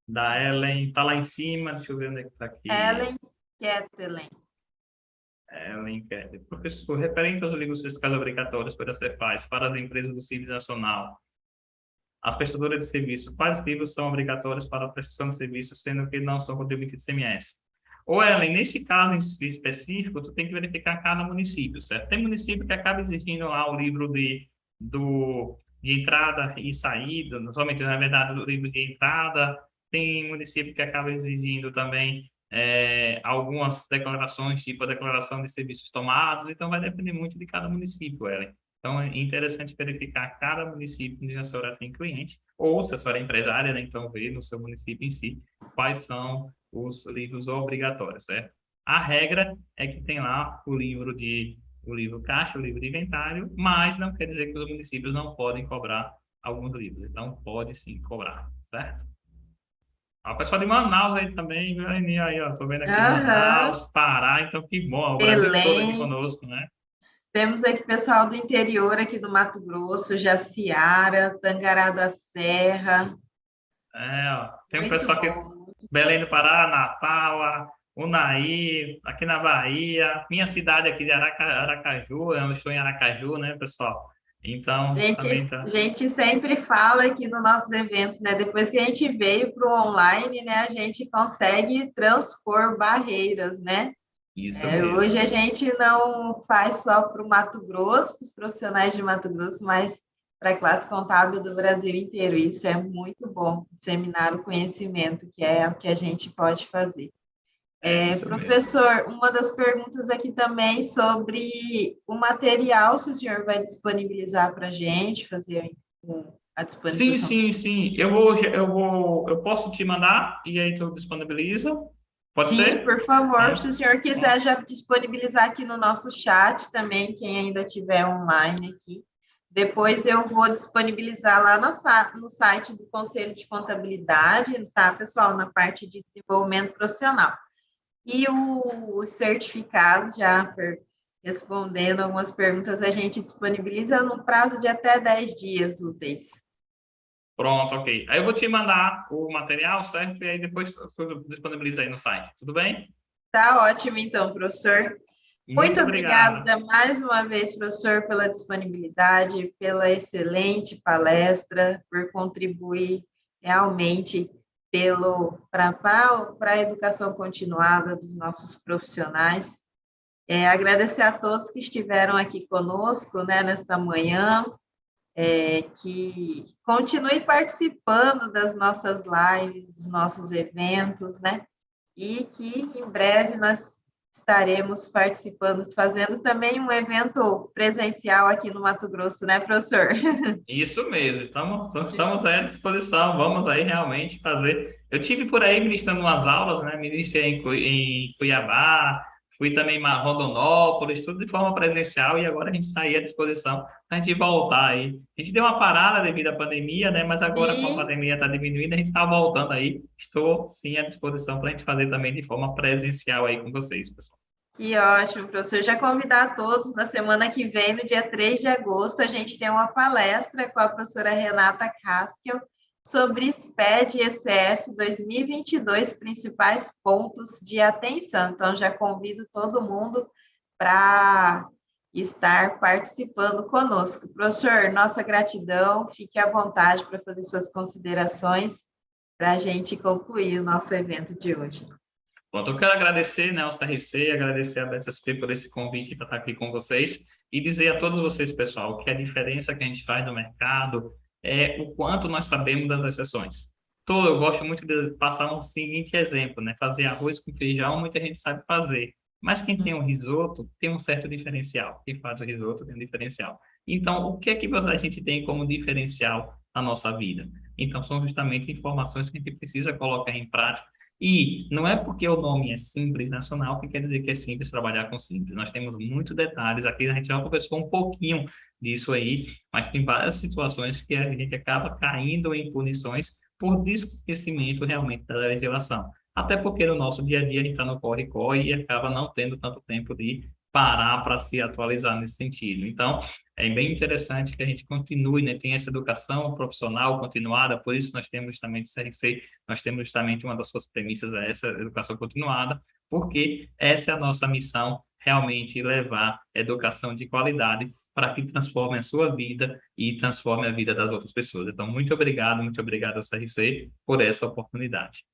Da Ellen, tá lá em cima, deixa eu ver onde é que tá aqui. Ellen Kettelen. Ellen Keller. Professor, referente aos livros fiscais obrigatórios para ser faz para as empresas do Simples Nacional, as prestadoras de serviço, quais livros são obrigatórios para a prestação de serviço, sendo que não são contribuintes de ICMS? Ou Ellen, nesse caso em específico, tu tem que verificar cada município, certo? Tem município que acaba exigindo lá o livro de entrada e saída, somente, na verdade, o livro de entrada. Tem município que acaba exigindo também algumas declarações, tipo a declaração de serviços tomados, então vai depender muito de cada município, Ellen. Então, é interessante verificar cada município onde a senhora tem cliente, ou se a senhora é empresária, né, então ver no seu município em si quais são os livros obrigatórios, certo? A regra é que tem lá o livro caixa, o livro de inventário, mas não quer dizer que os municípios não podem cobrar alguns livros. Então, pode sim cobrar, certo? O pessoal de Manaus aí também, viu, Aline? Aí, ó, tô vendo aqui Aham. Manaus, Pará, então que bom, o Brasil todo aqui Belém. conosco, né? Temos aqui pessoal do interior aqui do Mato Grosso, Jaciara, Tangará da Serra. É, ó, tem um Muito pessoal aqui, bom. Belém do Pará, Natal, Unai, aqui na Bahia, minha cidade aqui de Aracaju, eu estou em Aracaju, né, pessoal? A Então, gente, também a tá. gente sempre fala aqui nos nossos eventos, né? Depois que a gente veio para o online, né, a gente consegue transpor barreiras, né? Isso mesmo. Hoje a gente não faz só para o Mato Grosso, para os profissionais de Mato Grosso, mas para a classe contábil do Brasil inteiro. Isso é muito bom, disseminar o conhecimento, que é o que a gente pode fazer. É isso mesmo. Professor, uma das perguntas aqui também sobre o material, se o senhor vai disponibilizar para a gente, fazer a Sim, disponibilização. sim, sim. Eu posso te mandar e aí tu disponibiliza? Pode Sim, ser? por favor, se o Pronto. senhor quiser Pronto. já disponibilizar aqui no nosso chat também, quem ainda tiver online aqui. Depois eu vou disponibilizar lá no site do Conselho de Contabilidade, tá, pessoal, na parte de desenvolvimento profissional. E os certificados, respondendo algumas perguntas, a gente disponibiliza num prazo de até 10 dias úteis. Pronto, ok. Aí eu vou te mandar o material, certo? E aí depois tu disponibiliza aí no site. Tudo bem? Tá ótimo, então, professor. Muito Muito obrigado. obrigada mais uma vez, professor, pela disponibilidade, pela excelente palestra, por contribuir realmente para a educação continuada dos nossos profissionais. Agradecer a todos que estiveram aqui conosco, né, nesta manhã, que continue participando das nossas lives, dos nossos eventos, né, e que em breve nós estaremos participando, fazendo também um evento presencial aqui no Mato Grosso, né, professor? Isso mesmo, estamos aí à disposição, vamos aí realmente fazer. Eu tive por aí ministrando umas aulas, né? Ministrei em Cuiabá, fui também em Rondonópolis, tudo de forma presencial, e agora a gente está aí à disposição para a gente voltar aí. A gente deu uma parada devido à pandemia, né? Mas agora, com a Sim, pandemia está diminuindo, a gente está voltando aí. Estou sim à disposição para a gente fazer também de forma presencial aí com vocês, pessoal. que ótimo, professor. Já convidar todos, na semana que vem, no dia 3 de agosto, a gente tem uma palestra com a professora Renata Kaskel sobre SPED e ECF 2022, principais pontos de atenção. Então, já convido todo mundo para estar participando conosco. Professor, nossa gratidão, fique à vontade para fazer suas considerações para a gente concluir o nosso evento de hoje. Bom, então eu quero agradecer, né, ao CRC, agradecer a BSSP por esse convite para estar aqui com vocês e dizer a todos vocês, pessoal, que a diferença que a gente faz no mercado é o quanto nós sabemos das exceções. Eu gosto muito de passar um seguinte exemplo, né? Fazer arroz com feijão, muita gente sabe fazer. Mas quem tem um risoto tem um certo diferencial. Quem faz o risoto tem um diferencial. Então, o que é que a gente tem como diferencial na nossa vida? Então, são justamente informações que a gente precisa colocar em prática e não é porque o nome é Simples Nacional que quer dizer que é simples trabalhar com simples. Nós temos muitos detalhes. Aqui a gente já conversou um pouquinho disso aí, mas tem várias situações que a gente acaba caindo em punições por desconhecimento realmente da legislação. Até porque no nosso dia a dia a gente está no corre-corre e acaba não tendo tanto tempo de parar para se atualizar nesse sentido. Então, é bem interessante que a gente continue, né? Tem essa educação profissional continuada, por isso nós temos justamente CRC, nós temos justamente uma das suas premissas é essa educação continuada, porque essa é a nossa missão, realmente levar educação de qualidade para que transforme a sua vida e transforme a vida das outras pessoas. Então, muito obrigado ao CRC por essa oportunidade.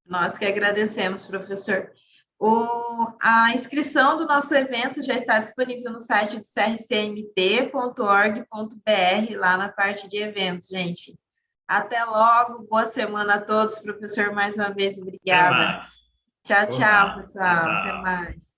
Nós que agradecemos, professor. A inscrição do nosso evento já está disponível no site do crcmt.org.br, lá na parte de eventos, gente. Até logo, boa semana a todos, professor, mais uma vez, Até obrigada. mais. Tchau, Por tchau, nada. Tchau, pessoal, até tchau. mais.